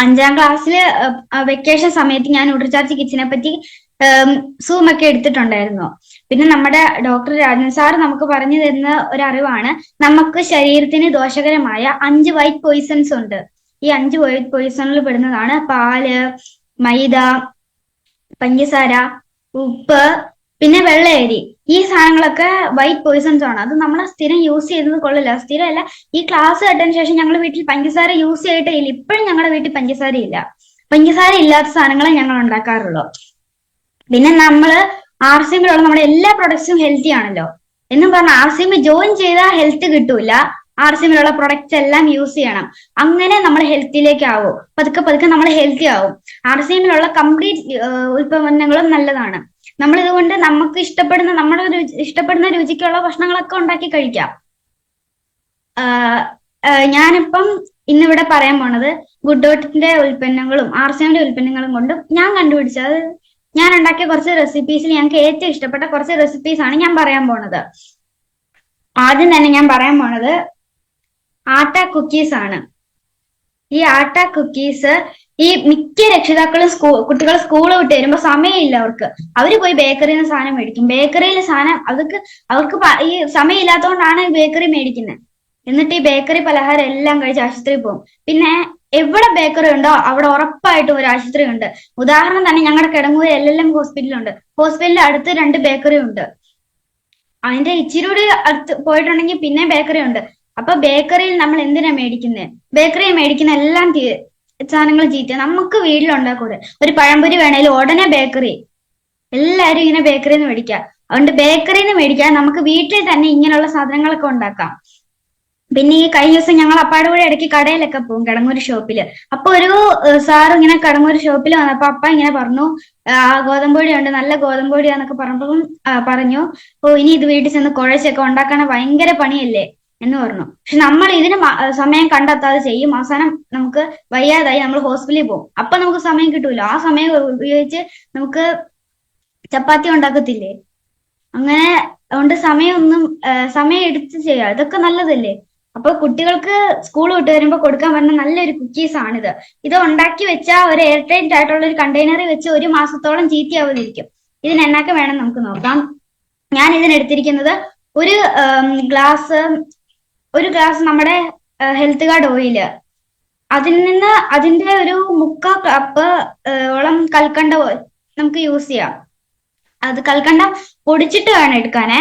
5ാം ക്ലാസ്സിൽ വെക്കേഷൻ സമയത്ത് ഞാൻ ന്യൂട്രിചാർജ് കിച്ചനെ പറ്റി സൂം ഒക്കെ എടുത്തിട്ടുണ്ടായിരുന്നു. പിന്നെ നമ്മുടെ ഡോക്ടർ രാജൻ സാർ നമുക്ക് പറഞ്ഞു തരുന്ന ഒരു അറിവാണ്, നമുക്ക് ശരീരത്തിന് ദോഷകരമായ 5 വൈറ്റ് പോയിസൺസ് ഉണ്ട്. ഈ 5 വൈറ്റ് പോയിസണിൽ പെടുന്നതാണ് പാല്, മൈദ, പഞ്ചസാര, ഉപ്പ്, പിന്നെ വെള്ളയരി. ഈ സാധനങ്ങളൊക്കെ വൈറ്റ് പോയിസൺസ് ആണ്. അത് നമ്മൾ സ്ഥിരം യൂസ് ചെയ്യുന്നത് കൊള്ളില്ല. സ്ഥിരമല്ല, ഈ ക്ലാസ് കേട്ടതിന് ശേഷം ഞങ്ങൾ വീട്ടിൽ പഞ്ചസാര യൂസ് ചെയ്തിട്ടേ ഇല്ല. ഇപ്പോഴും ഞങ്ങളുടെ വീട്ടിൽ പഞ്ചസാര ഇല്ല. പഞ്ചസാര ഇല്ലാത്ത സാധനങ്ങളെ ഞങ്ങൾ ഉണ്ടാക്കാറുള്ളൂ. പിന്നെ നമ്മള് RCMലുള്ള നമ്മുടെ എല്ലാ പ്രൊഡക്ട്സും ഹെൽത്തി ആണല്ലോ. എന്നും പറഞ്ഞാൽ RCM ജോയിൻ ചെയ്താൽ ഹെൽത്ത് കിട്ടൂല. RCMലുള്ള പ്രൊഡക്ട്സ് എല്ലാം യൂസ് ചെയ്യണം. അങ്ങനെ നമ്മൾ ഹെൽത്തിലേക്ക് ആവും. പതുക്കെ പതുക്കെ നമ്മൾ ഹെൽത്തി ആവും. RCMലുള്ള കംപ്ലീറ്റ് ഉൽപ്പന്നങ്ങളും നല്ലതാണ്. നമ്മൾ ഇതുകൊണ്ട് നമുക്ക് ഇഷ്ടപ്പെടുന്ന രുചിക്കുള്ള ഭക്ഷണങ്ങളൊക്കെ ഉണ്ടാക്കി കഴിക്കാം. ഞാനിപ്പം ഇന്നിവിടെ പറയാൻ പോണത് ഗുഡ് ഡോട്ടിന്റെ ഉൽപ്പന്നങ്ങളും RCMന്റെ ഉൽപ്പന്നങ്ങളും കൊണ്ടും ഞാൻ കണ്ടുപിടിച്ചത്, ഞാൻ ഉണ്ടാക്കിയ കുറച്ച് റെസിപ്പീസിൽ ഞങ്ങൾക്ക് ഏറ്റവും ഇഷ്ടപ്പെട്ട കുറച്ച് റെസിപ്പീസ് ആണ് ഞാൻ പറയാൻ പോണത്. ആദ്യം തന്നെ ഞാൻ പറയാൻ പോണത് ആട്ട കുക്കീസ് ആണ്. ഈ ആട്ട കുക്കീസ് ഈ മിക്ക രക്ഷിതാക്കളും കുട്ടികൾ സ്കൂൾ വിട്ട് വരുമ്പോ സമയമില്ല അവർക്ക്. അവര് പോയി ബേക്കറിയിൽ നിന്ന് സാധനം മേടിക്കും. ബേക്കറിയിൽ സാധനം അവർക്ക് ഈ സമയമില്ലാത്തതുകൊണ്ടാണ് ബേക്കറി മേടിക്കുന്നത്. എന്നിട്ട് ഈ ബേക്കറി പലഹാരം എല്ലാം കഴിച്ച് ആശുപത്രിയിൽ പോകും. പിന്നെ എവിടെ ബേക്കറി ഉണ്ടോ അവിടെ ഉറപ്പായിട്ടും ഒരു ആശുപത്രി ഉണ്ട്. ഉദാഹരണം തന്നെ ഞങ്ങളുടെ കിടങ്ങൂർ LLM ഹോസ്പിറ്റലുണ്ട്. ഹോസ്പിറ്റലിന്റെ അടുത്ത് 2 ബേക്കറി ഉണ്ട്. അതിന്റെ ഇച്ചിരി കൂടി അടുത്ത് പോയിട്ടുണ്ടെങ്കിൽ പിന്നെ ബേക്കറി ഉണ്ട്. അപ്പൊ ബേക്കറിയിൽ നമ്മൾ എന്തിനാ മേടിക്കുന്നത്? ബേക്കറിയിൽ മേടിക്കുന്ന എല്ലാം സാധനങ്ങൾ ചീത്ത. നമുക്ക് വീട്ടിലുണ്ടാക്കൂടെ? ഒരു പഴംപൊരി വേണേലും ഉടനെ ബേക്കറി. എല്ലാരും ഇങ്ങനെ ബേക്കറിയിൽ നിന്ന് മേടിക്കുക. അതുകൊണ്ട് ബേക്കറിയിൽ നിന്ന് മേടിക്കാൻ നമുക്ക് വീട്ടിൽ തന്നെ ഇങ്ങനെയുള്ള സാധനങ്ങളൊക്കെ ഉണ്ടാക്കാം. പിന്നെ ഈ കഴിഞ്ഞ ദിവസം ഞങ്ങൾ അപ്പാടെ കൂടെ ഇടയ്ക്ക് കടയിലൊക്കെ പോകും, കിടങ്ങൂർ ഷോപ്പില്. അപ്പൊ ഒരു സാറ് ഇങ്ങനെ കിടങ്ങൂർ ഷോപ്പിൽ വന്നപ്പോ അപ്പ ഇങ്ങനെ പറഞ്ഞു, ഗോതമ്പൊടി ഉണ്ട്, നല്ല ഗോതമ്പൊടിയാന്നൊക്കെ പറഞ്ഞപ്പം പറഞ്ഞു, ഓ ഇനി ഇത് വീട്ടിൽ ചെന്ന് കുഴച്ചൊക്കെ ഉണ്ടാക്കണ ഭയങ്കര പണിയല്ലേ എന്ന് പറഞ്ഞു. പക്ഷെ നമ്മൾ ഇതിന് സമയം കണ്ടെത്താതെ ചെയ്യും. അവസാനം നമുക്ക് വയ്യാതായി നമ്മൾ ഹോസ്പിറ്റലിൽ പോകും. അപ്പൊ നമുക്ക് സമയം കിട്ടൂല. ആ സമയം ഉപയോഗിച്ച് നമുക്ക് ചപ്പാത്തി ഉണ്ടാക്കത്തില്ലേ? അങ്ങനെ അതുകൊണ്ട് സമയം എടുത്ത് ചെയ്യാം. ഇതൊക്കെ നല്ലതല്ലേ? അപ്പൊ കുട്ടികൾക്ക് സ്കൂൾ വിട്ട് വരുമ്പോൾ കൊടുക്കാൻ പറ്റുന്ന നല്ലൊരു കുക്കീസ് ആണിത്. ഇത് ഉണ്ടാക്കി വെച്ചാൽ ഒരു എയർ ടൈറ്റ് ആയിട്ടുള്ള ഒരു കണ്ടെയ്നറിൽ വെച്ച് 1 മാസത്തോളം ചീത്തയാവാതിരിക്കും. ഇതിന് എന്നൊക്കെ വേണം നമുക്ക് നോക്കാം. ഞാൻ ഇതിനെടുത്തിരിക്കുന്നത് ഒരു ഗ്ലാസ് നമ്മുടെ ഹെൽത്ത് ഗാർഡ് ഓയില്, അതിന്റെ ഒരു 3/4 കപ്പ് ഓളം കൽക്കണ്ട നമുക്ക് യൂസ് ചെയ്യാം. അത് കൽക്കണ്ടം പൊടിച്ചിട്ട് വേണം എടുക്കാനേ.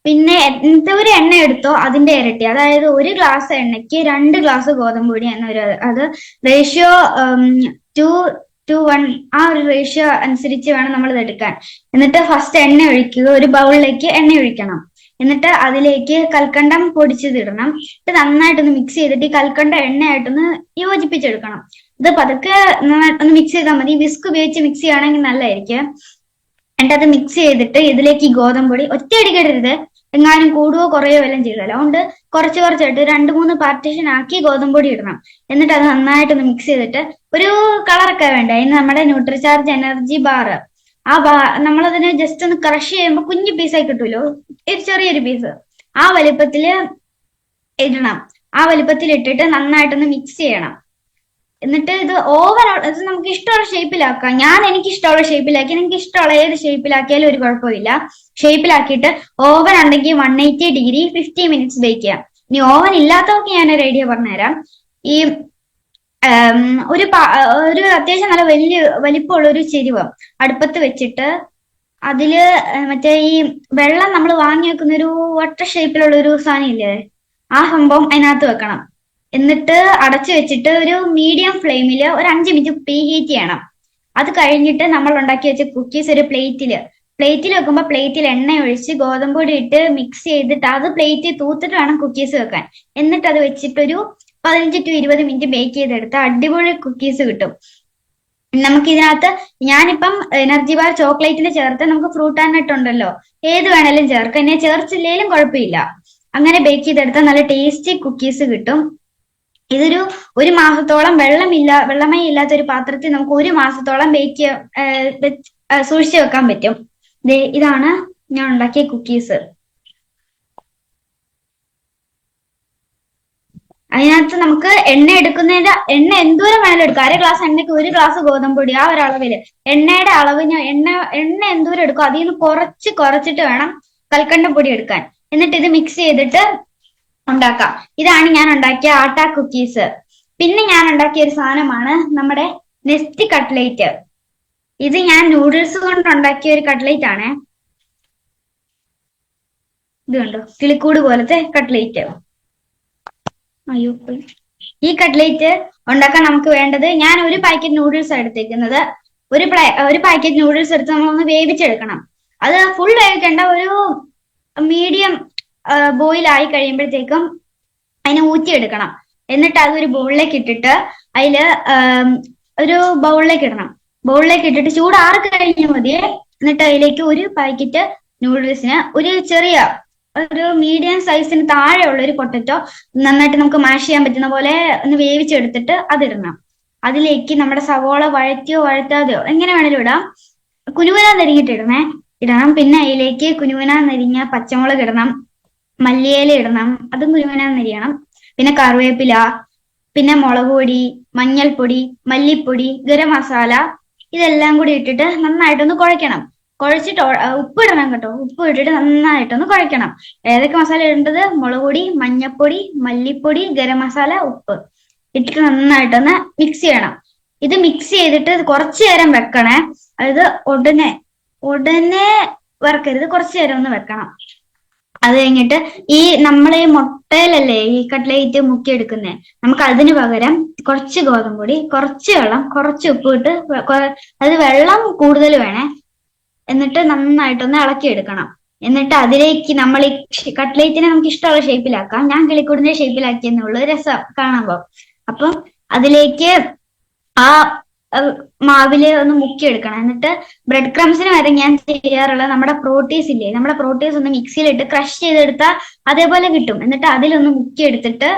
പിന്നെ എന്തോരം എണ്ണ എടുത്തോ അതിന്റെ ഇരട്ടി, അതായത് 1 ഗ്ലാസ് എണ്ണയ്ക്ക് 2 ഗ്ലാസ് ഗോതമ്പ് പൊടി അത് റേഷ്യോ 2:1, ആ ഒരു റേഷ്യോ അനുസരിച്ച് വേണം നമ്മൾ ഇത് എടുക്കാൻ. എന്നിട്ട് ഫസ്റ്റ് എണ്ണ ഒഴിക്കുക. ഒരു ബൗളിലേക്ക് എണ്ണ ഒഴിക്കണം. എന്നിട്ട് അതിലേക്ക് കൽക്കണ്ടം പൊടിച്ചത് ഇടണം. എന്നിട്ട് നന്നായിട്ടൊന്ന് മിക്സ് ചെയ്തിട്ട് ഈ കൽക്കണ്ട എണ്ണയായിട്ടൊന്ന് യോജിപ്പിച്ചെടുക്കണം. ഇത് പതുക്കെ ഒന്ന് മിക്സ് ചെയ്താൽ മതി. വിസ്ക് ഉപയോഗിച്ച് മിക്സ് ചെയ്യുകയാണെങ്കിൽ നല്ലതായിരിക്കും. എന്നിട്ട് അത് മിക്സ് ചെയ്തിട്ട് ഇതിലേക്ക് ഈ ഗോതമ്പൊടി ഒറ്റയടിക്ക് ഇടരുത്. എങ്ങാനും കൂടുവോ കുറയോ വല്ലതും ചെയ്താൽ. അതുകൊണ്ട് കുറച്ച് കുറച്ചായിട്ട് 2-3 പാർട്ടീഷൻ ആക്കി ഗോതമ്പൊടി ഇടണം. എന്നിട്ട് അത് നന്നായിട്ടൊന്ന് മിക്സ് ചെയ്തിട്ട് ഒരു കളറൊക്കെ വേണ്ട. അതിന് നമ്മുടെ ന്യൂട്രിചാർജ് എനർജി ബാർ, നമ്മളതിനെ ജസ്റ്റ് ഒന്ന് ക്രഷ് ചെയ്യുമ്പോൾ കുഞ്ഞു പീസായി കിട്ടുമല്ലോ, ചെറിയൊരു പീസ്, ആ വലിപ്പത്തില് ഇടണം. ആ വലിപ്പത്തിൽ ഇട്ടിട്ട് നന്നായിട്ടൊന്ന് മിക്സ് ചെയ്യണം. എന്നിട്ട് ഇത് ഇത് നമുക്ക് ഇഷ്ടമുള്ള ഷേപ്പിലാക്കാം. എനിക്ക് ഇഷ്ടമുള്ള ഷേപ്പിലാക്കി, നിങ്ങൾക്ക് ഇഷ്ടമുള്ള ഏത് ഷേപ്പിലാക്കിയാലും ഒരു കുഴപ്പമില്ല. ഷേപ്പിലാക്കിയിട്ട് ഓവൻ ഉണ്ടെങ്കിൽ 180 ഡിഗ്രി 50 മിനിറ്റ്സ് ബേക്ക് ചെയ്യാം. ഇനി ഓവൻ ഇല്ലാത്തവർക്ക് ഞാനൊരു ഐഡിയ പറഞ്ഞുതരാം. ഈ ഒരു അത്യാവശ്യം നല്ല വലിപ്പമുള്ള ഒരു ചെരുവം അടുപ്പത്ത് വെച്ചിട്ട് അതില് മറ്റേ ഈ വെള്ളം നമ്മൾ വാങ്ങി വെക്കുന്ന ഒരു വട്ട ഷേപ്പിലുള്ള ഒരു സാധനം ഇല്ലേ, ആ സംഭവം അതിനകത്ത് വെക്കണം. എന്നിട്ട് അടച്ചു വെച്ചിട്ട് ഒരു മീഡിയം ഫ്ലെയിമിൽ ഒരു 5 മിനിറ്റ് പ്രീ ഹീറ്റ് ചെയ്യണം. അത് കഴിഞ്ഞിട്ട് നമ്മൾ ഉണ്ടാക്കി വെച്ച കുക്കീസ് ഒരു പ്ലേറ്റിൽ വെക്കുമ്പോൾ പ്ലേറ്റിൽ എണ്ണ ഒഴിച്ച് ഗോതമ്പൊടി ഇട്ട് മിക്സ് ചെയ്തിട്ട് അത് പ്ലേറ്റിൽ തൂത്തിട്ട് വേണം കുക്കീസ് വെക്കാൻ. എന്നിട്ട് അത് വെച്ചിട്ടൊരു 15 to 20 മിനിറ്റ് ബേക്ക് ചെയ്തെടുത്ത് അടിപൊളി കുക്കീസ് കിട്ടും. നമുക്ക് ഇതിനകത്ത് ഞാനിപ്പം എനർജി ബാർ ചോക്ലേറ്റിന് ചേർത്ത് നമുക്ക് ഫ്രൂട്ട് ആൻഡ് നട്ട് ഉണ്ടല്ലോ, ഏത് വേണേലും ചേർക്കാം. എന്നെ ചേർച്ചില്ലേലും കുഴപ്പമില്ല. അങ്ങനെ ബേക്ക് ചെയ്തെടുത്താൽ നല്ല ടേസ്റ്റി കുക്കീസ് കിട്ടും. ഇതൊരു 1 മാസത്തോളം വെള്ളമേ ഇല്ലാത്ത ഒരു പാത്രത്തിൽ നമുക്ക് 1 മാസത്തോളം സൂക്ഷിച്ചു വെക്കാൻ പറ്റും. ഇതാണ് ഞാൻ ഉണ്ടാക്കിയ കുക്കീസ്. അതിനകത്ത് നമുക്ക് എണ്ണ എന്തോരം വേണമെങ്കിലും എടുക്കാം. 1/2 ഗ്ലാസ് എണ്ണയ്ക്ക് 1 ഗ്ലാസ് ഗോതമ്പൊടി, ആ ഒരു അളവില് എണ്ണയുടെ അളവ് ഞാൻ എണ്ണ എന്തോരം എടുക്കും അതിൽ നിന്ന് കുറച്ചിട്ട് വേണം കൽക്കണ്ടപ്പൊടി എടുക്കാൻ. എന്നിട്ട് ഇത് മിക്സ് ചെയ്തിട്ട് ഉണ്ടാക്കാം. ഇതാണ് ഞാൻ ഉണ്ടാക്കിയ ആട്ട കുക്കീസ്. പിന്നെ ഞാൻ ഉണ്ടാക്കിയ ഒരു സാധനമാണ് നമ്മുടെ നെസ്റ്റി കട്ട്ലേറ്റ്. ഇത് ഞാൻ നൂഡിൽസ് കൊണ്ട് ഉണ്ടാക്കിയ ഒരു കട്ട്ലേറ്റ് ആണ്. ഇത് കണ്ടോ, കിളിക്കൂട് പോലത്തെ കട്ട്ലേറ്റ്. അയ്യോ, ഈ കട്ട്ലേറ്റ് ഉണ്ടാക്കാൻ നമുക്ക് വേണ്ടത്, ഞാൻ ഒരു പാക്കറ്റ് നൂഡിൽസ് എടുത്തേക്കുന്നത്. ഒരു പാക്കറ്റ് നൂഡിൽസ് എടുത്ത് നമ്മളൊന്ന് വേവിച്ചെടുക്കണം. അത് ഫുൾ വേവിക്കേണ്ട, ഒരു മീഡിയം ബോയിൽ ആയി കഴിയുമ്പോഴത്തേക്കും അതിനെ ഊറ്റിയെടുക്കണം. എന്നിട്ട് അതൊരു ബൗളിലേക്ക് ഇട്ടിട്ട് ഒരു ബൗളിലേക്ക് ഇടണം. ബൗളിലേക്ക് ഇട്ടിട്ട് ചൂടാറി കഴിഞ്ഞ് മതിയെ. എന്നിട്ട് അതിലേക്ക് ഒരു പാക്കറ്റ് നൂഡിൽസിന് ഒരു മീഡിയം സൈസിന് താഴെയുള്ള ഒരു പൊട്ടറ്റോ നന്നായിട്ട് നമുക്ക് മാഷ് ചെയ്യാൻ പറ്റുന്ന പോലെ ഒന്ന് വേവിച്ചെടുത്തിട്ട് അതിടണം. അതിലേക്ക് നമ്മുടെ സവോള വഴറ്റാതെയോ എങ്ങനെ വേണേലും ഇടാം. കുനുകുന ഇടണം. പിന്നെ അതിലേക്ക് കുനുകുന നരിഞ്ഞ പച്ചമുളക് ഇടണം, മല്ലിയില ഇടണം, അതും കുനുകുന നരിയണം. പിന്നെ കറിവേപ്പില, പിന്നെ മുളക് പൊടി, മഞ്ഞൾപ്പൊടി, മല്ലിപ്പൊടി, ഗരം മസാല, ഇതെല്ലാം കൂടി ഇട്ടിട്ട് നന്നായിട്ടൊന്ന് കുഴയ്ക്കണം. കുഴച്ചിട്ട് ഉപ്പ് ഇടണം കേട്ടോ. ഉപ്പ് ഇട്ടിട്ട് നന്നായിട്ടൊന്ന് കുഴയ്ക്കണം. ഏതൊക്കെ മസാല ഇടേണ്ടത്? മുളക് പൊടി, മഞ്ഞൾപ്പൊടി, മല്ലിപ്പൊടി, ഗരം മസാല, ഉപ്പ് ഇട്ടിട്ട് നന്നായിട്ടൊന്ന് മിക്സ് ചെയ്യണം. ഇത് മിക്സ് ചെയ്തിട്ട് കുറച്ചു നേരം വെക്കണേ. അതായത് ഉടനെ വറക്കരുത്, കുറച്ചു നേരം ഒന്ന് വെക്കണം. അത് കഴിഞ്ഞിട്ട് നമ്മൾ ഈ മുട്ടയിലല്ലേ ഈ കട്ട്ലേറ്റ് മുക്കിയെടുക്കുന്നത്, നമുക്ക് അതിന് പകരം കുറച്ച് ഗോതമ്പൊടി, കുറച്ച് വെള്ളം, കുറച്ച് ഉപ്പ് ഇട്ട്, അത് വെള്ളം കൂടുതൽ വേണേ. എന്നിട്ട് നന്നായിട്ടൊന്ന് ഇളക്കിയെടുക്കണം. എന്നിട്ട് അതിലേക്ക് നമ്മൾ ഈ കട്ട്ലേറ്റിനെ നമുക്ക് ഇഷ്ടമുള്ള ഷേപ്പിലാക്കാം. ഞാൻ കിളിക്കൂടിന്റെ ഷേപ്പിലാക്കിയെന്നുള്ളൂ രസം കാണുമ്പോൾ. അപ്പം അതിലേക്ക് ആ മാവില് ഒന്ന് മുക്കിയെടുക്കണം. എന്നിട്ട് ബ്രെഡ് ക്രംസിന് വരെ ഞാൻ ചെയ്യാറുള്ളത് നമ്മുടെ പ്രോട്ടീസ് ഇല്ലേ, നമ്മുടെ പ്രോട്ടീസ് ഒന്ന് മിക്സിയിലിട്ട് ക്രഷ് ചെയ്തെടുത്താൽ അതേപോലെ കിട്ടും. എന്നിട്ട് അതിലൊന്ന് മുക്കിയെടുത്തിട്ട്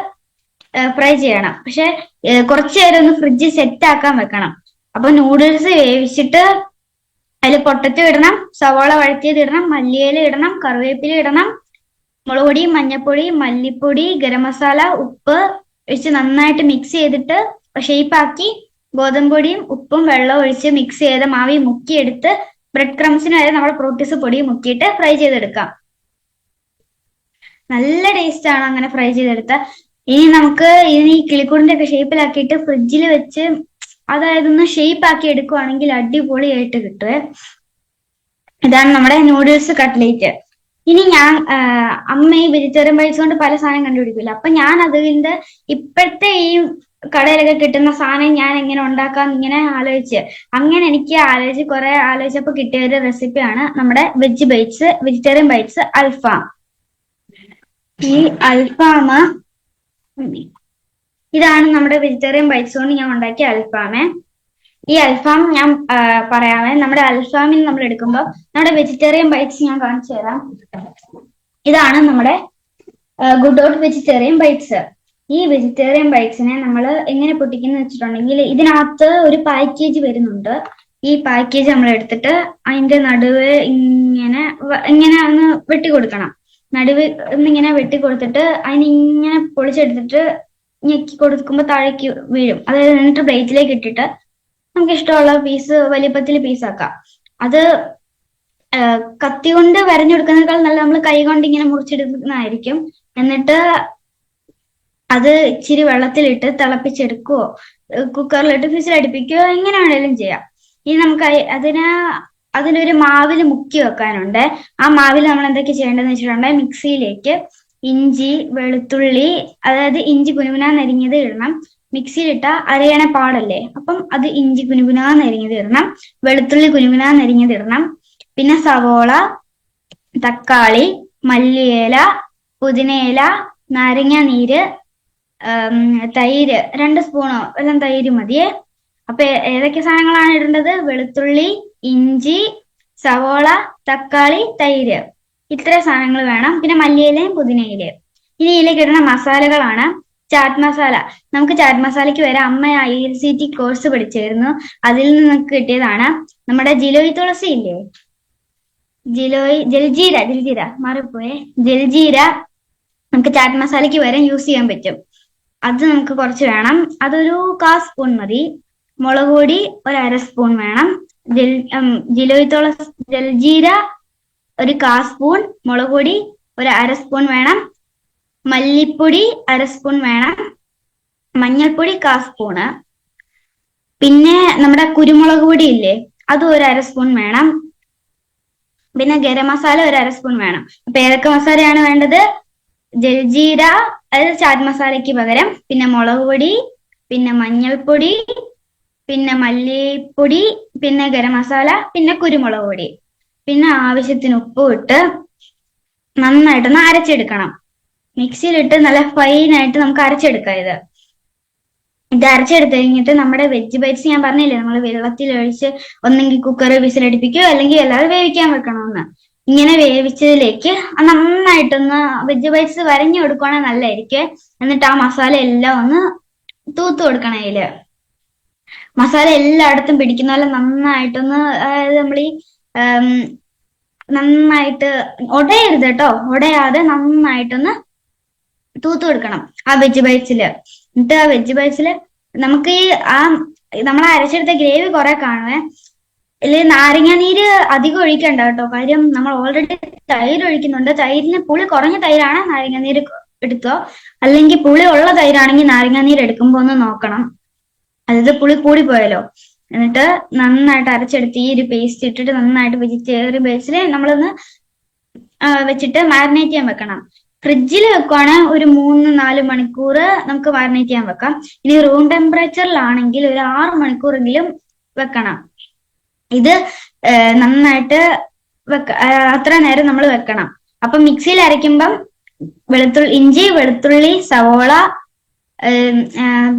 ഫ്രൈ ചെയ്യണം. പക്ഷെ കുറച്ചു നേരം ഒന്ന് ഫ്രിഡ്ജിൽ സെറ്റ് ആക്കാൻ വെക്കണം. അപ്പൊ നൂഡിൽസ് വേവിച്ചിട്ട് അതിൽ പൊട്ടറ്റോ ഇടണം, സവാള വഴറ്റിയത് ഇടണം, മല്ലിയില ഇടണം, കറിവേപ്പില ഇടണം, മുളക് പൊടി, മഞ്ഞൾപ്പൊടി, മല്ലിപ്പൊടി, ഗരം മസാല, ഉപ്പ് ഒഴിച്ച് നന്നായിട്ട് മിക്സ് ചെയ്തിട്ട് ഷേപ്പാക്കി ഗോതമ്പൊടിയും ഉപ്പും വെള്ളവും ഒഴിച്ച് മിക്സ് ചെയ്ത മാവി മുക്കിയെടുത്ത് ബ്രെഡ് ക്രംസിന് വരെ നമ്മൾ പ്രോട്ടീസ് പൊടി മുക്കിയിട്ട് ഫ്രൈ ചെയ്തെടുക്കാം. നല്ല ടേസ്റ്റ് ആണ് അങ്ങനെ ഫ്രൈ ചെയ്തെടുത്ത. ഇനി നമുക്ക് ഈ കിളിക്കൂടിന്റെ ഒക്കെ ഷേപ്പിലാക്കിയിട്ട് ഫ്രിഡ്ജിൽ വെച്ച്, അതായത് ഒന്ന് ഷേപ്പ് ആക്കി എടുക്കുവാണെങ്കിൽ അടിപൊളിയായിട്ട് കിട്ടുവേ. ഇതാണ് നമ്മുടെ നൂഡിൽസ് കട്ട്ലേറ്റ്. ഇനി ഞാൻ അമ്മ ഈ വെജിറ്റേറിയൻ ബൈറ്റ്സ് കൊണ്ട് പല സാധനം കണ്ടുപിടിക്കില്ല. അപ്പൊ ഞാൻ അതിന്റെ ഇപ്പോഴത്തെ ഈ കടയിലൊക്കെ കിട്ടുന്ന സാധനം ഞാൻ എങ്ങനെ ഉണ്ടാക്കാം ഇങ്ങനെ അങ്ങനെ എനിക്ക് കുറെ ആലോചിച്ചപ്പോ കിട്ടിയ ഒരു റെസിപ്പിയാണ് നമ്മുടെ വെജിറ്റേറിയൻ ബൈറ്റ്സ് അൽഫാം. ഈ അൽഫാം, ഇതാണ് നമ്മുടെ വെജിറ്റേറിയൻ ബൈറ്റ്സ് കൊണ്ട് ഞാൻ ഉണ്ടാക്കിയ അൽഫാമേ. ഈ അൽഫാം ഞാൻ പറയാമേ. നമ്മുടെ അൽഫാമിന് നമ്മൾ എടുക്കുമ്പോൾ നമ്മുടെ വെജിറ്റേറിയൻ ബൈറ്റ്സ് ഞാൻ കാണിച്ചു തരാം. ഇതാണ് നമ്മുടെ ഗുഡ് ഔട്ട് വെജിറ്റേറിയൻ ബൈറ്റ്സ്. ഈ വെജിറ്റേറിയൻ ബൈറ്റ്സിനെ നമ്മൾ എങ്ങനെ പൊട്ടിക്കുന്ന വെച്ചിട്ടുണ്ടെങ്കിൽ, ഇതിനകത്ത് ഒരു പാക്കേജ് വരുന്നുണ്ട്. ഈ പാക്കേജ് നമ്മൾ എടുത്തിട്ട് അതിന്റെ നടുവ് ഇങ്ങനെ ഒന്ന് വെട്ടിക്കൊടുക്കണം. നടുവ് ഇങ്ങനെ വെട്ടിക്കൊടുത്തിട്ട് അതിനിങ്ങനെ പൊളിച്ചെടുത്തിട്ട് ഞെക്കി കൊടുക്കുമ്പോൾ താഴേക്ക് വീഴും. അതായത് എന്നിട്ട് പ്ലേറ്റിലേക്ക് ഇട്ടിട്ട് നമുക്ക് ഇഷ്ടമുള്ള പീസ് വലിപ്പത്തിൽ പീസാക്കാം. അത് കത്തി കൊണ്ട് വരഞ്ഞു കൊടുക്കുന്നതിനേക്കാൾ നല്ല നമ്മൾ കൈ കൊണ്ട് ഇങ്ങനെ മുറിച്ചെടുക്കുന്നതായിരിക്കും. എന്നിട്ട് അത് ഇച്ചിരി വെള്ളത്തിലിട്ട് തിളപ്പിച്ചെടുക്കുകയോ കുക്കറിലിട്ട് വിസിലടിപ്പിക്കുകയോ എങ്ങനെ വേണേലും ചെയ്യാം. ഇനി നമുക്ക് അതിനൊരു മാവിൽ മുക്കി വെക്കാനുണ്ട്. ആ മാവിൽ നമ്മൾ എന്തൊക്കെ ചെയ്യേണ്ടതെന്ന് വെച്ചിട്ടുണ്ടെങ്കിൽ, മിക്സിയിലേക്ക് ഇഞ്ചി, വെളുത്തുള്ളി, അതായത് ഇഞ്ചി കുനുകുനാന്നരിഞ്ഞത് ഇടണം. മിക്സിയിലിട്ട അരയണ പാടല്ലേ, അപ്പം അത് ഇഞ്ചി കുനുകുനാന്നരിഞ്ഞത് ഇടണം, വെളുത്തുള്ളി കുനുകുനാന്നരിഞ്ഞത് ഇടണം. പിന്നെ സവോള, തക്കാളി, മല്ലിയില, പുതിനയില, നാരങ്ങ നീര്, തൈര് 2 സ്പൂണോ എല്ലാം തൈര് മതിയേ. അപ്പൊ ഏതൊക്കെ സാധനങ്ങളാണ് ഇടേണ്ടത്? വെളുത്തുള്ളി, ഇഞ്ചി, സവോള, തക്കാളി, തൈര്, ഇത്ര സാധനങ്ങൾ വേണം. പിന്നെ മല്ലിയിലയും പുതിനയിലയും. ഇനി ഇതിലേക്ക് ഇടുന്ന മസാലകളാണ് ചാറ്റ് മസാല. നമുക്ക് ചാറ്റ് മസാലയ്ക്ക് വരെ അമ്മ IRCT കോഴ്സ് പഠിച്ചായിരുന്നു. അതിൽ നിന്നൊക്കെ കിട്ടിയതാണ്. നമ്മുടെ ജിലോയ് തുളസി ഇല്ലേ, ജൽജീര മാറിപ്പോയെ, ജൽജീര നമുക്ക് ചാറ്റ് മസാലയ്ക്ക് വരെ യൂസ് ചെയ്യാൻ പറ്റും. അത് നമുക്ക് കുറച്ച് വേണം. അതൊരു 1/4 സ്പൂൺ മതി. മുളക് പൊടി ഒരു 1/2 സ്പൂൺ വേണം. ജിലോയിത്തോളം ജൽജീര ഒരു 1/4 സ്പൂൺ. മുളക് പൊടി ഒരു 1/2 സ്പൂൺ വേണം. മല്ലിപ്പൊടി 1/2 സ്പൂൺ വേണം. മഞ്ഞൾപ്പൊടി 1/4 സ്പൂണ്. പിന്നെ നമ്മുടെ കുരുമുളക് പൊടി ഇല്ലേ, അതും ഒരു 1/2 സ്പൂൺ വേണം. പിന്നെ ഗരം മസാല ഒരു 1/2 സ്പൂൺ വേണം. അപ്പൊ ഏതൊക്കെ മസാലയാണ് വേണ്ടത്? ജൽജീര, അതായത് ചാറ്റ് മസാലയ്ക്ക് പകരം, പിന്നെ മുളക് പൊടി, പിന്നെ മഞ്ഞൾപ്പൊടി, പിന്നെ മല്ലിപ്പൊടി, പിന്നെ ഗരം മസാല, പിന്നെ കുരുമുളക് പൊടി, പിന്നെ ആവശ്യത്തിന് ഉപ്പും ഇട്ട് നന്നായിട്ടൊന്ന് അരച്ചെടുക്കണം. മിക്സിയിലിട്ട് നല്ല ഫൈനായിട്ട് നമുക്ക് അരച്ചെടുക്കാം. ഇത് അരച്ചെടുത്ത് കഴിഞ്ഞിട്ട് നമ്മുടെ വെജ് ബൈറ്റ്സ് ഞാൻ പറഞ്ഞില്ലേ, നമ്മൾ വെള്ളത്തിൽ ഒഴിച്ച് ഒന്നെങ്കിൽ കുക്കർ വിസിലടിപ്പിക്കുകയോ അല്ലെങ്കിൽ അല്ലാതെ വേവിക്കാൻ വെക്കണമെന്ന്. ഇങ്ങനെ വേവിച്ചതിലേക്ക് നന്നായിട്ടൊന്ന് വെജ് ബൈറ്റ്സ് വരഞ്ഞു കൊടുക്കുകയാണെങ്കിൽ നല്ലതായിരിക്കും. എന്നിട്ട് ആ മസാല എല്ലാം ഒന്ന് തൂത്ത് കൊടുക്കണം. അതില് മസാല എല്ലായിടത്തും പിടിക്കുന്ന പോലെ നന്നായിട്ടൊന്ന്, അതായത് നമ്മൾ ഈ നന്നായിട്ട് ഉടയരുത് കേട്ടോ, ഉടയാതെ നന്നായിട്ടൊന്ന് തൂത്ത് കൊടുക്കണം ആ വെജ് ബൈറ്റ്സില്. എന്നിട്ട് ആ വെജ് ബൈറ്റ്സില് നമുക്ക് ഈ നമ്മൾ അരച്ചെടുത്ത ഗ്രേവി കുറെ കാണുവേ. ഇതില് നാരങ്ങ നീര് അധികം ഒഴിക്കണ്ട കേട്ടോ, കാര്യം നമ്മൾ ഓൾറെഡി തൈര് ഒഴിക്കുന്നുണ്ട്. തൈരിന് പുളി കുറഞ്ഞ തൈരാണ് നാരങ്ങ നീര് എടുത്തോ, അല്ലെങ്കിൽ പുളി ഉള്ള തൈരാണെങ്കിൽ നാരങ്ങ നീര് എടുക്കുമ്പോ ഒന്ന് നോക്കണം, അതായത് പുളി കൂടി പോയാലോ. എന്നിട്ട് നന്നായിട്ട് അരച്ചെടുത്ത് ഈ ഒരു പേസ്റ്റ് ഇട്ടിട്ട് നന്നായിട്ട് വെജിറ്റേറിയൻ ബേസിൽ നമ്മളൊന്ന് വെച്ചിട്ട് മാരിനേറ്റ് ചെയ്യാൻ വെക്കണം. ഫ്രിഡ്ജിൽ വെക്കുവാണെങ്കിൽ ഒരു 3-4 മണിക്കൂർ നമുക്ക് മാരിനേറ്റ് ചെയ്യാൻ വെക്കാം. ഇനി റൂം ടെമ്പറേച്ചറിലാണെങ്കിൽ ഒരു 6 മണിക്കൂറെങ്കിലും വെക്കണം. ഇത് നന്നായിട്ട് അത്ര നേരം നമ്മൾ വെക്കണം. അപ്പൊ മിക്സിയിൽ അരയ്ക്കുമ്പം ഇഞ്ചി, വെളുത്തുള്ളി, സവോള,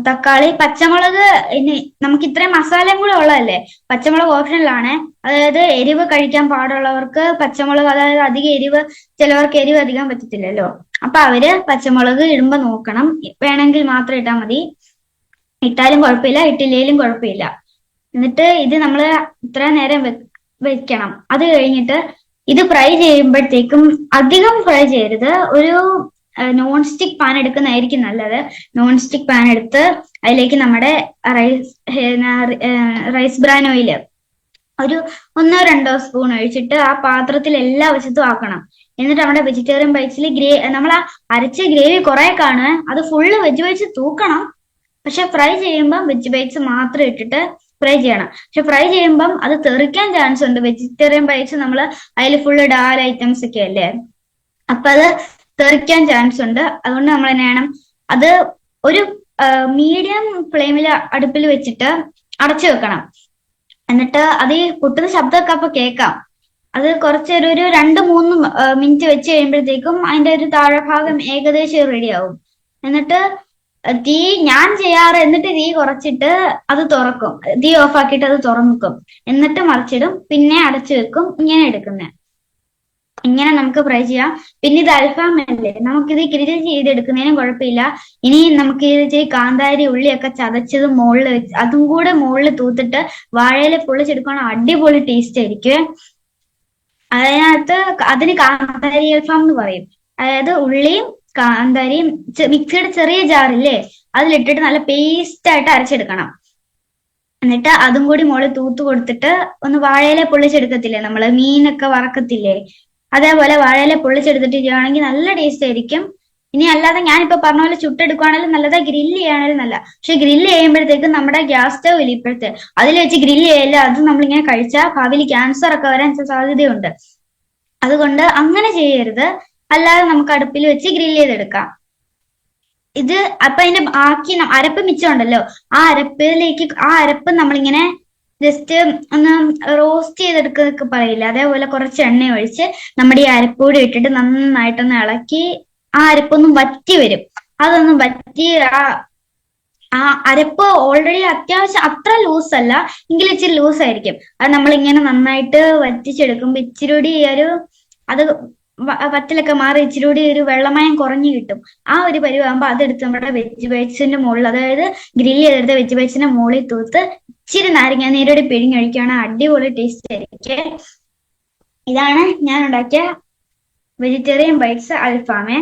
തക്കാളി, പച്ചമുളക്, ഇനി നമുക്ക് ഇത്രയും മസാലയും കൂടെ ഉള്ളതല്ലേ, പച്ചമുളക് ഓപ്ഷനിലാണ്. അതായത് എരിവ് കഴിക്കാൻ പാടുള്ളവർക്ക് പച്ചമുളക്, അതായത് അധികം എരിവ്, ചിലവർക്ക് എരിവ് അധികം പറ്റത്തില്ലല്ലോ, അപ്പൊ അവര് പച്ചമുളക് ഇടുമ്പോ നോക്കണം. വേണമെങ്കിൽ മാത്രം ഇട്ടാൽ മതി, ഇട്ടാലും കുഴപ്പമില്ല, ഇട്ടില്ലേലും കുഴപ്പമില്ല. എന്നിട്ട് ഇത് നമ്മൾ ഇത്ര നേരം വെക്കണം. അത് കഴിഞ്ഞിട്ട് ഇത് ഫ്രൈ ചെയ്യുമ്പോഴത്തേക്കും അധികം ഫ്രൈ ചെയ്യരുത്. ഒരു നോൺ സ്റ്റിക് പാൻ എടുക്കുന്നതായിരിക്കും നല്ലത്. നോൺ സ്റ്റിക് പാൻ എടുത്ത് അതിലേക്ക് നമ്മുടെ റൈസ് ബ്രാൻ ഓയിൽ ഒരു 1-2 സ്പൂൺ ഒഴിച്ചിട്ട് ആ പാത്രത്തിൽ എല്ലാ വശത്തും ആക്കണം. എന്നിട്ട് നമ്മുടെ വെജിറ്റേറിയൻ ബൈറ്റ്സിൽ നമ്മൾ ആ അരച്ച ഗ്രേവി കുറെ കാണുക, അത് ഫുള്ള് വെജ് ബൈറ്റ്സ് തൂക്കണം. പക്ഷെ ഫ്രൈ ചെയ്യുമ്പോൾ വെജ് ബൈറ്റ്സ് മാത്രം ഇട്ടിട്ട് ഫ്രൈ ചെയ്യണം. പക്ഷെ ഫ്രൈ ചെയ്യുമ്പം അത് തെറിക്കാൻ ചാൻസ് ഉണ്ട്. വെജിറ്റേറിയൻ ബൈറ്റ്സ് നമ്മൾ അതിൽ ഫുള്ള് ഡാൽ ഐറ്റംസ് ഒക്കെ അല്ലേ, അപ്പൊ അത് തെറിക്കാൻ ചാൻസ് ഉണ്ട്. അതുകൊണ്ട് നമ്മൾ എന്നാ ചെയ്യണം, അത് ഒരു മീഡിയം ഫ്ലെയിമിൽ അടുപ്പിൽ വെച്ചിട്ട് അടച്ചു വെക്കണം. എന്നിട്ട് അത് ഈ പൊട്ടുന്ന ശബ്ദമൊക്കെ അപ്പൊ കേൾക്കാം. അത് കുറച്ചൊരു 2-3 മിനിറ്റ് വെച്ച് കഴിയുമ്പോഴത്തേക്കും അതിന്റെ ഒരു താഴെ ഭാഗം ഏകദേശം റെഡിയാവും. എന്നിട്ട് തീ ഞാൻ ചെയ്യാറ്, എന്നിട്ട് തീ കുറച്ചിട്ട് അത് തുറക്കും, തീ ഓഫ് ആക്കിയിട്ട് അത് തുറന്നിക്കും, എന്നിട്ട് മറിച്ചിടും, പിന്നെ അടച്ചു വെക്കും. ഇങ്ങനെ എടുക്കുന്നത്, ഇങ്ങനെ നമുക്ക് ഫ്രൈ ചെയ്യാം. പിന്നെ ഇത് അൽഫാം അല്ലേ, നമുക്കിത് ഗ്രിൽ ചെയ്തെടുക്കുന്നതിനും കുഴപ്പമില്ല. ഇനി നമുക്ക് ഇത് കാന്താരി ഉള്ളിയൊക്കെ ചതച്ചത് മുകളിൽ വെച്ച് അതും കൂടെ മുകളിൽ തൂത്തിട്ട് വാഴയില പൊള്ളിച്ചെടുക്കുകയാണെങ്കിൽ അടിപൊളി ടേസ്റ്റ് ആയിരിക്കും. അതിന് കാന്താരി അൽഫാം എന്ന് പറയും. അതായത് ഉള്ളിയും കാന്താരിയും മിക്സിയുടെ ചെറിയ ജാറില്ലേ, അതിലിട്ടിട്ട് നല്ല പേസ്റ്റ് ആയിട്ട് അരച്ചെടുക്കണം. എന്നിട്ട് അതും കൂടി മുകളിൽ തൂത്ത് കൊടുത്തിട്ട് ഒന്ന് വാഴയില പൊള്ളിച്ചെടുക്കത്തില്ലേ, നമ്മള് മീനൊക്കെ വറക്കത്തില്ലേ, അതേപോലെ വാഴയില പൊള്ളിച്ചെടുത്തിട്ട് ചെയ്യുകയാണെങ്കിൽ നല്ല ടേസ്റ്റ് ആയിരിക്കും. ഇനി അല്ലാതെ ഞാനിപ്പോ പറഞ്ഞ പോലെ ചുട്ടെടുക്കുകയാണെങ്കിലും നല്ലതാ, ഗ്രില്ല് ചെയ്യുകയാണെങ്കിലും നല്ല. പക്ഷെ ഗ്രില്ല് ചെയ്യുമ്പോഴത്തേക്കും നമ്മുടെ ഗ്യാസ് സ്റ്റവ് ഇല്ല ഇപ്പോഴത്തെ, അതിൽ വെച്ച് ഗ്രില്ല് ചെയ്യില്ല. അത് നമ്മളിങ്ങനെ കഴിച്ചാൽ ഭാവിയിൽ ക്യാൻസർ ഒക്കെ വരാൻ സാധ്യതയുണ്ട്. അതുകൊണ്ട് അങ്ങനെ ചെയ്യരുത്. അല്ലാതെ നമുക്ക് അടുപ്പിൽ വെച്ച് ഗ്രില്ല് ചെയ്തെടുക്കാം. ഇത് അപ്പൊ അതിന്റെ ബാക്കി അരപ്പ് മിച്ചം ഉണ്ടല്ലോ, ആ അരപ്പ് നമ്മളിങ്ങനെ ജസ്റ്റ് ഒന്ന് റോസ്റ്റ് ചെയ്തെടുക്കുന്നൊക്കെ പറയില്ല, അതേപോലെ കുറച്ച് എണ്ണ ഒഴിച്ച് നമ്മുടെ ഈ അരപ്പൂടി ഇട്ടിട്ട് നന്നായിട്ടൊന്ന് ഇളക്കി ആ അരപ്പൊന്നും വറ്റി വരും. അതൊന്നും വറ്റി ആ അരപ്പ് ഓൾറെഡി അത്യാവശ്യം അത്ര ലൂസ് അല്ല, എങ്കിലും ഇച്ചിരി ലൂസ് ആയിരിക്കും. അത് നമ്മളിങ്ങനെ നന്നായിട്ട് വറ്റിച്ചെടുക്കുമ്പോ ഇച്ചിരി കൂടി അത് വറ്റലൊക്കെ മാറി ഇച്ചിരി കൂടി ഒരു വെള്ളമയം കുറഞ്ഞു കിട്ടും. ആ ഒരു പരിവാകുമ്പോൾ അതെടുത്ത് നമ്മുടെ വെജ് ബൈറ്റ്സിന്റെ മുകളിൽ, അതായത് ഗ്രില്ല് ചെയ്തെടുത്ത വെജ് ബൈറ്റ്സിന്റെ മുകളിൽ തൂത്ത് ഇച്ചിരി നാരങ്ങ നീരോടെ പിഴിഞ്ഞൊഴിക്കുകയാണെങ്കിൽ അടിപൊളി ടേസ്റ്റ് ആയിരിക്കും. ഇതാണ് ഞാൻ ഉണ്ടാക്കിയ വെജിറ്റേറിയൻ ബൈറ്റ്സ് അൽഫാമേ.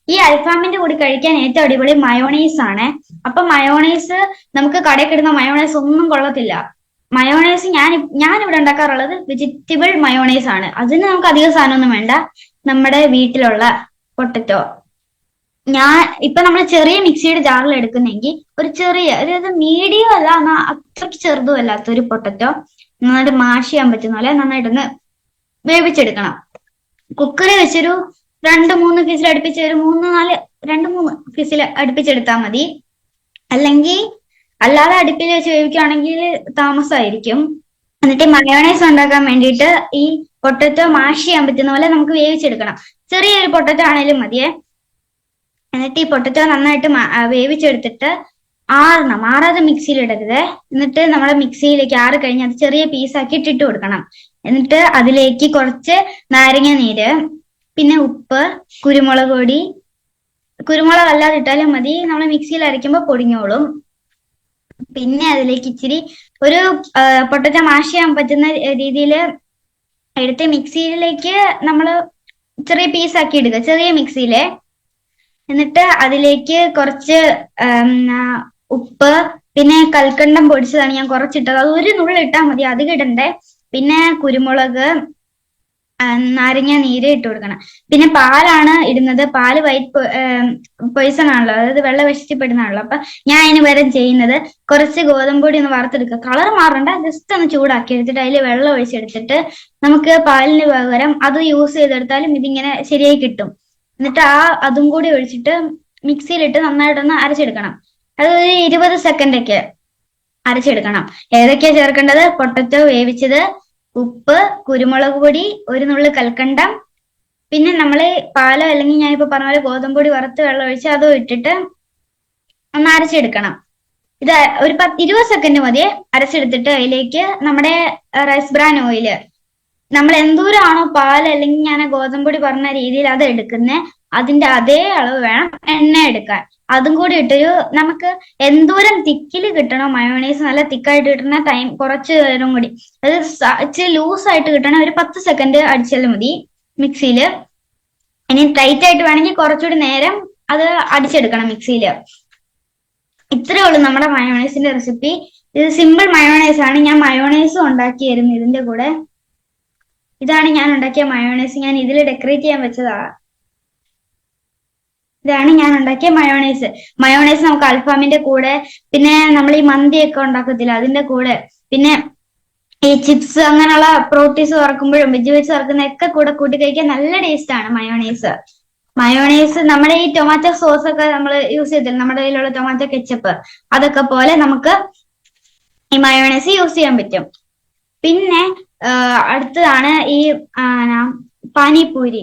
ഈ അൽഫാമിന്റെ കൂടി കഴിക്കാൻ ഏറ്റവും അടിപൊളി മയോണൈസ് ആണ്. അപ്പൊ മയോണൈസ് നമുക്ക് കടയിൽ കിട്ടുന്ന മയോണൈസ് ഒന്നും കൊള്ളത്തില്ല. മയോണൈസ് ഞാൻ ഇവിടെ ഉണ്ടാക്കാറുള്ളത് വെജിറ്റബിൾ മയോണൈസ് ആണ്. അതിന് നമുക്ക് അധികം സാധനമൊന്നും വേണ്ട. നമ്മുടെ വീട്ടിലുള്ള പൊട്ടറ്റോ, ഞാൻ ഇപ്പൊ നമ്മൾ ചെറിയ മിക്സിയുടെ ജാറിൽ എടുക്കുന്നെങ്കിൽ ഒരു ചെറിയ, അതായത് മീഡിയം അല്ല എന്നാ അത്രയ്ക്ക് ചെറുതും അല്ലാത്ത ഒരു പൊട്ടറ്റോ നന്നായിട്ട് മാഷ് ചെയ്യാൻ പറ്റുന്ന പോലെ നന്നായിട്ടൊന്ന് വേവിച്ചെടുക്കണം. കുക്കറിൽ വെച്ചൊരു 2-3 ഫിസിൽ അടുപ്പിച്ച് ഒരു 2-3 ഫിസിൽ അടുപ്പിച്ചെടുത്താൽ മതി. അല്ലെങ്കിൽ അല്ലാതെ അടുപ്പിൽ വെച്ച് വേവിക്കുകയാണെങ്കിൽ താമസമായിരിക്കും. എന്നിട്ട് മയോണൈസ് ഉണ്ടാക്കാൻ വേണ്ടിയിട്ട് ഈ പൊട്ടറ്റോ മാഷ് ചെയ്യാൻ പറ്റുന്ന പോലെ നമുക്ക് വേവിച്ചെടുക്കണം. ചെറിയൊരു പൊട്ടറ്റോ ആണെങ്കിലും മതിയേ. എന്നിട്ട് ഈ പൊട്ടറ്റോ നന്നായിട്ട് വേവിച്ചെടുത്തിട്ട് ആറാതെ മിക്സിയിൽ ഇടരുത്. എന്നിട്ട് നമ്മുടെ മിക്സിയിലേക്ക് ആറ് കഴിഞ്ഞ് അത് ചെറിയ പീസാക്കി ഇട്ടിട്ട് കൊടുക്കണം. എന്നിട്ട് അതിലേക്ക് കുറച്ച് നാരങ്ങ നീര്, പിന്നെ ഉപ്പ്, കുരുമുളക് പൊടി, കുരുമുളക് അല്ലാതെ ഇട്ടാലും മതി, നമ്മൾ മിക്സിയിൽ അരയ്ക്കുമ്പോൾ പൊടിഞ്ഞോളും. പിന്നെ അതിലേക്ക് ഇച്ചിരി ഒരു പൊട്ടറ്റോ മാഷ് ചെയ്യാൻ പറ്റുന്ന രീതിയിൽ എടുത്ത് മിക്സിയിലേക്ക് നമ്മൾ ചെറിയ പീസാക്കി ഇടുക, ചെറിയ മിക്സിയിലെ. എന്നിട്ട് അതിലേക്ക് കുറച്ച് ഉപ്പ്, പിന്നെ കൽക്കണ്ടം പൊടിച്ചതാണ് ഞാൻ കുറച്ചിട്ടത്, അത് ഒരു നുള്ളിട്ടാൽ മതി, അധികം ഇടണ്ടേ. പിന്നെ കുരുമുളക്, നാരങ്ങ നീര് ഇട്ട് കൊടുക്കണം. പിന്നെ പാലാണ് ഇടുന്നത്. പാല് വൈറ്റ് പോയിസൺ ആണല്ലോ, അതായത് വെള്ള വിഷത്തിപ്പെടുന്നതാണല്ലോ. അപ്പൊ ഞാൻ അതിന് പകരം ചെയ്യുന്നത് കുറച്ച് ഗോതമ്പൊടി ഒന്ന് വറുത്തെടുക്കുക. കളർ മാറണ്ട, ജസ്റ്റ് ഒന്ന് ചൂടാക്കി എടുത്തിട്ട് അതിൽ വെള്ളം ഒഴിച്ചെടുത്തിട്ട് നമുക്ക് പാലിന് പകരം അത് യൂസ് ചെയ്തെടുത്താലും ഇതിങ്ങനെ ശരിയായി കിട്ടും. എന്നിട്ട് അതും കൂടി ഒഴിച്ചിട്ട് മിക്സിയിലിട്ട് നന്നായിട്ടൊന്ന് അരച്ചെടുക്കണം. അത് ഒരു 20 സെക്കൻഡ് ഒക്കെ അരച്ചെടുക്കണം. ഏതൊക്കെയാ ചേർക്കേണ്ടത്? പൊട്ടറ്റോ വേവിച്ചത്, ഉപ്പ്, കുരുമുളക് പൊടി, ഒരു നുള്ളു കൽക്കണ്ടം, പിന്നെ നമ്മള് പാലോ അല്ലെങ്കിൽ ഞാനിപ്പോ പറഞ്ഞ പോലെ ഗോതമ്പൊടി വറുത്ത് വെള്ളം ഒഴിച്ച് അതും ഇട്ടിട്ട് ഒന്ന് അരച്ചെടുക്കണം. ഇത് ഒരു 20 സെക്കൻഡ് മതിയെ അരച്ചെടുത്തിട്ട് അതിലേക്ക് നമ്മുടെ റൈസ് ബ്രാൻ ഓയില്, നമ്മൾ എന്തോരാണോ പാൽ അല്ലെങ്കിൽ ഞാൻ ഗോതമ്പൊടി പറഞ്ഞ രീതിയിൽ അത് എടുക്കുന്നത്, അതിന്റെ അതേ അളവ് വേണം എണ്ണ എടുക്കാൻ. അതും കൂടി ഇട്ടൊരു നമുക്ക് എന്തോരം തിക്കില് കിട്ടണോ മയോണൈസ്, നല്ല തിക്കായിട്ട് കിട്ടണ ടൈം കുറച്ച് നേരം കൂടി, അത് ഇച്ചിരി ലൂസായിട്ട് കിട്ടണ ഒരു 10 സെക്കൻഡ് അടിച്ചാലും മതി മിക്സിയില്. ഇനി ടൈറ്റ് ആയിട്ട് വേണമെങ്കിൽ കുറച്ചുകൂടി നേരം അത് അടിച്ചെടുക്കണം മിക്സിയില്. ഇത്രയേ ഉള്ളൂ നമ്മുടെ മയോണൈസിന്റെ റെസിപ്പി. ഇത് സിമ്പിൾ മയോണൈസ് ആണ്. ഞാൻ മയോണൈസും ഉണ്ടാക്കിയായിരുന്നു ഇതിന്റെ കൂടെ. ഇതാണ് ഞാൻ ഉണ്ടാക്കിയ മയോണൈസ്. ഞാൻ ഇതിൽ ഡെക്കറേറ്റ് ചെയ്യാൻ വെച്ചതാ. ഇതാണ് ഞാൻ ഉണ്ടാക്കിയ മയോണൈസ്. മയോണൈസ് നമുക്ക് അൽഫാമിന്റെ കൂടെ, പിന്നെ നമ്മൾ ഈ മന്തിയൊക്കെ ഉണ്ടാക്കത്തില്ല അതിന്റെ കൂടെ, പിന്നെ ഈ ചിപ്സ് അങ്ങനെയുള്ള പ്രോട്ടീൻസ് വറക്കുമ്പോഴും വെജ് വറക്കുന്നതൊക്കെ കൂടെ കൂട്ടി കഴിക്കാൻ നല്ല ടേസ്റ്റ് ആണ് മയോണൈസ്. മയോണൈസ് നമ്മുടെ ഈ ടൊമാറ്റോ സോസ് ഒക്കെ നമ്മൾ യൂസ് ചെയ്തില്ല, നമ്മുടെ കയ്യിലുള്ള ടൊമാറ്റോ കെച്ചപ്പ്, അതൊക്കെ പോലെ നമുക്ക് ഈ മയോണൈസ് യൂസ് ചെയ്യാൻ പറ്റും. പിന്നെ അടുത്തതാണ് ഈ പാനിപൂരി.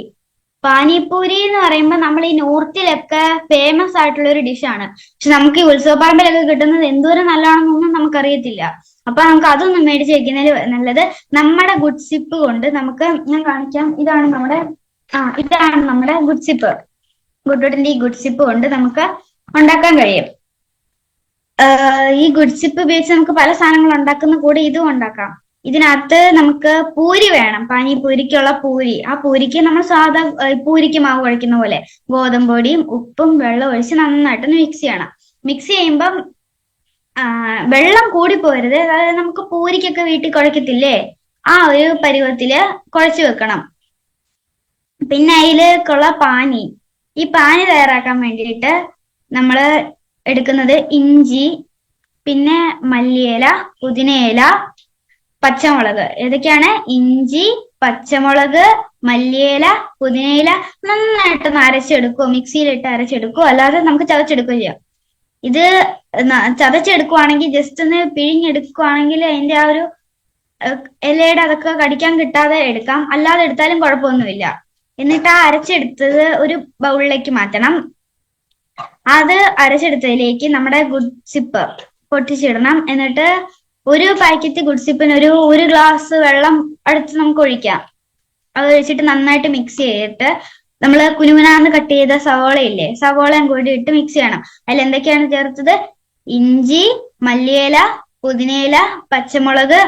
പാനിപൂരി എന്ന് പറയുമ്പോൾ നമ്മൾ ഈ നോർത്തിലൊക്കെ ഫേമസ് ആയിട്ടുള്ള ഒരു ഡിഷാണ്. പക്ഷെ നമുക്ക് ഈ ഉത്സവപ്പറമ്പിലൊക്കെ കിട്ടുന്നത് എന്തോരം നല്ലതാണെന്നൊന്നും നമുക്കറിയത്തില്ല. അപ്പൊ നമുക്ക് അതൊന്നും മേടിച്ച് വെക്കുന്നതിൽ നല്ലത് നമ്മുടെ ഗുഡ് സിപ്പ് കൊണ്ട് നമുക്ക്, ഞാൻ കാണിക്കാം, ഇതാണ് നമ്മുടെ ഗുഡ് സിപ്പ്. ഗുഡ്ഡോട്ടിന്റെ ഈ ഗുഡ് സിപ്പ് കൊണ്ട് നമുക്ക് ഉണ്ടാക്കാൻ കഴിയും. ഈ ഗുഡ് സിപ്പ് ഉപയോഗിച്ച് നമുക്ക് പല സാധനങ്ങൾ ഉണ്ടാക്കുന്ന കൂടെ ഇതും ഉണ്ടാക്കാം. ഇതിനകത്ത് നമുക്ക് പൂരി വേണം, പാനിപൂരിക്കുള്ള പൂരി. ആ പൂരിക്ക് നമ്മൾ സാധാ പൂരിക്ക് മാവ് കുഴക്കുന്ന പോലെ ഗോതമ്പൊടിയും ഉപ്പും വെള്ളം ഒഴിച്ച് നന്നായിട്ടൊന്ന് മിക്സ് ചെയ്യണം. മിക്സ് ചെയ്യുമ്പം വെള്ളം കൂടി പോരുത്. അതായത് നമുക്ക് പൂരിക്കൊക്കെ വീട്ടിൽ കുഴക്കത്തില്ലേ, ആ ഒരു പരുവത്തില് കുഴച്ചു വെക്കണം. പിന്നെ അതിലേക്കുള്ള പാനി, ഈ പാനി തയ്യാറാക്കാൻ വേണ്ടിയിട്ട് നമ്മൾ എടുക്കുന്നത് ഇഞ്ചി, പിന്നെ മല്ലിയില, പുതിനയില, പച്ചമുളക്. ഏതൊക്കെയാണ്? ഇഞ്ചി, പച്ചമുളക്, മല്ലിയില, പുതിനയില. നന്നായിട്ടൊന്ന് അരച്ചെടുക്കുവോ, മിക്സിയിലിട്ട് അരച്ചെടുക്കുവോ, അല്ലാതെ നമുക്ക് ചതച്ചെടുക്കുകയോ ചെയ്യാം. ഇത് ചതച്ചെടുക്കുവാണെങ്കിൽ, ജസ്റ്റ് ഒന്ന് പിഴിഞ്ഞെടുക്കുവാണെങ്കിൽ അതിന്റെ ആ ഒരു ഇലയുടെ അതൊക്കെ കടിക്കാൻ കിട്ടാതെ എടുക്കാം, അല്ലാതെ എടുത്താലും കുഴപ്പമൊന്നുമില്ല. എന്നിട്ട് ആ അരച്ചെടുത്തത് ഒരു ബൗളിലേക്ക് മാറ്റണം. അത് അരച്ചെടുത്തതിലേക്ക് നമ്മുടെ ഗുഡ് സിപ്പ് പൊട്ടിച്ചിടണം. എന്നിട്ട് ഒരു പാക്കറ്റ് ഗുഡ് സിപ്പിന് ഒരു ഗ്ലാസ് വെള്ളം അടുത്ത് നമുക്ക് ഒഴിക്കാം. അത് ഒഴിച്ചിട്ട് നന്നായിട്ട് മിക്സ് ചെയ്തിട്ട് നമ്മൾ കുനുകുനാന്ന് കട്ട് ചെയ്ത സവോളയില്ലേ, സവോളയും കൂടി ഇട്ട് മിക്സ് ചെയ്യണം. അതിൽ എന്തൊക്കെയാണ് ചേർത്തത്? ഇഞ്ചി, മല്ലിയില, പുതിനയില, പച്ചമുളക്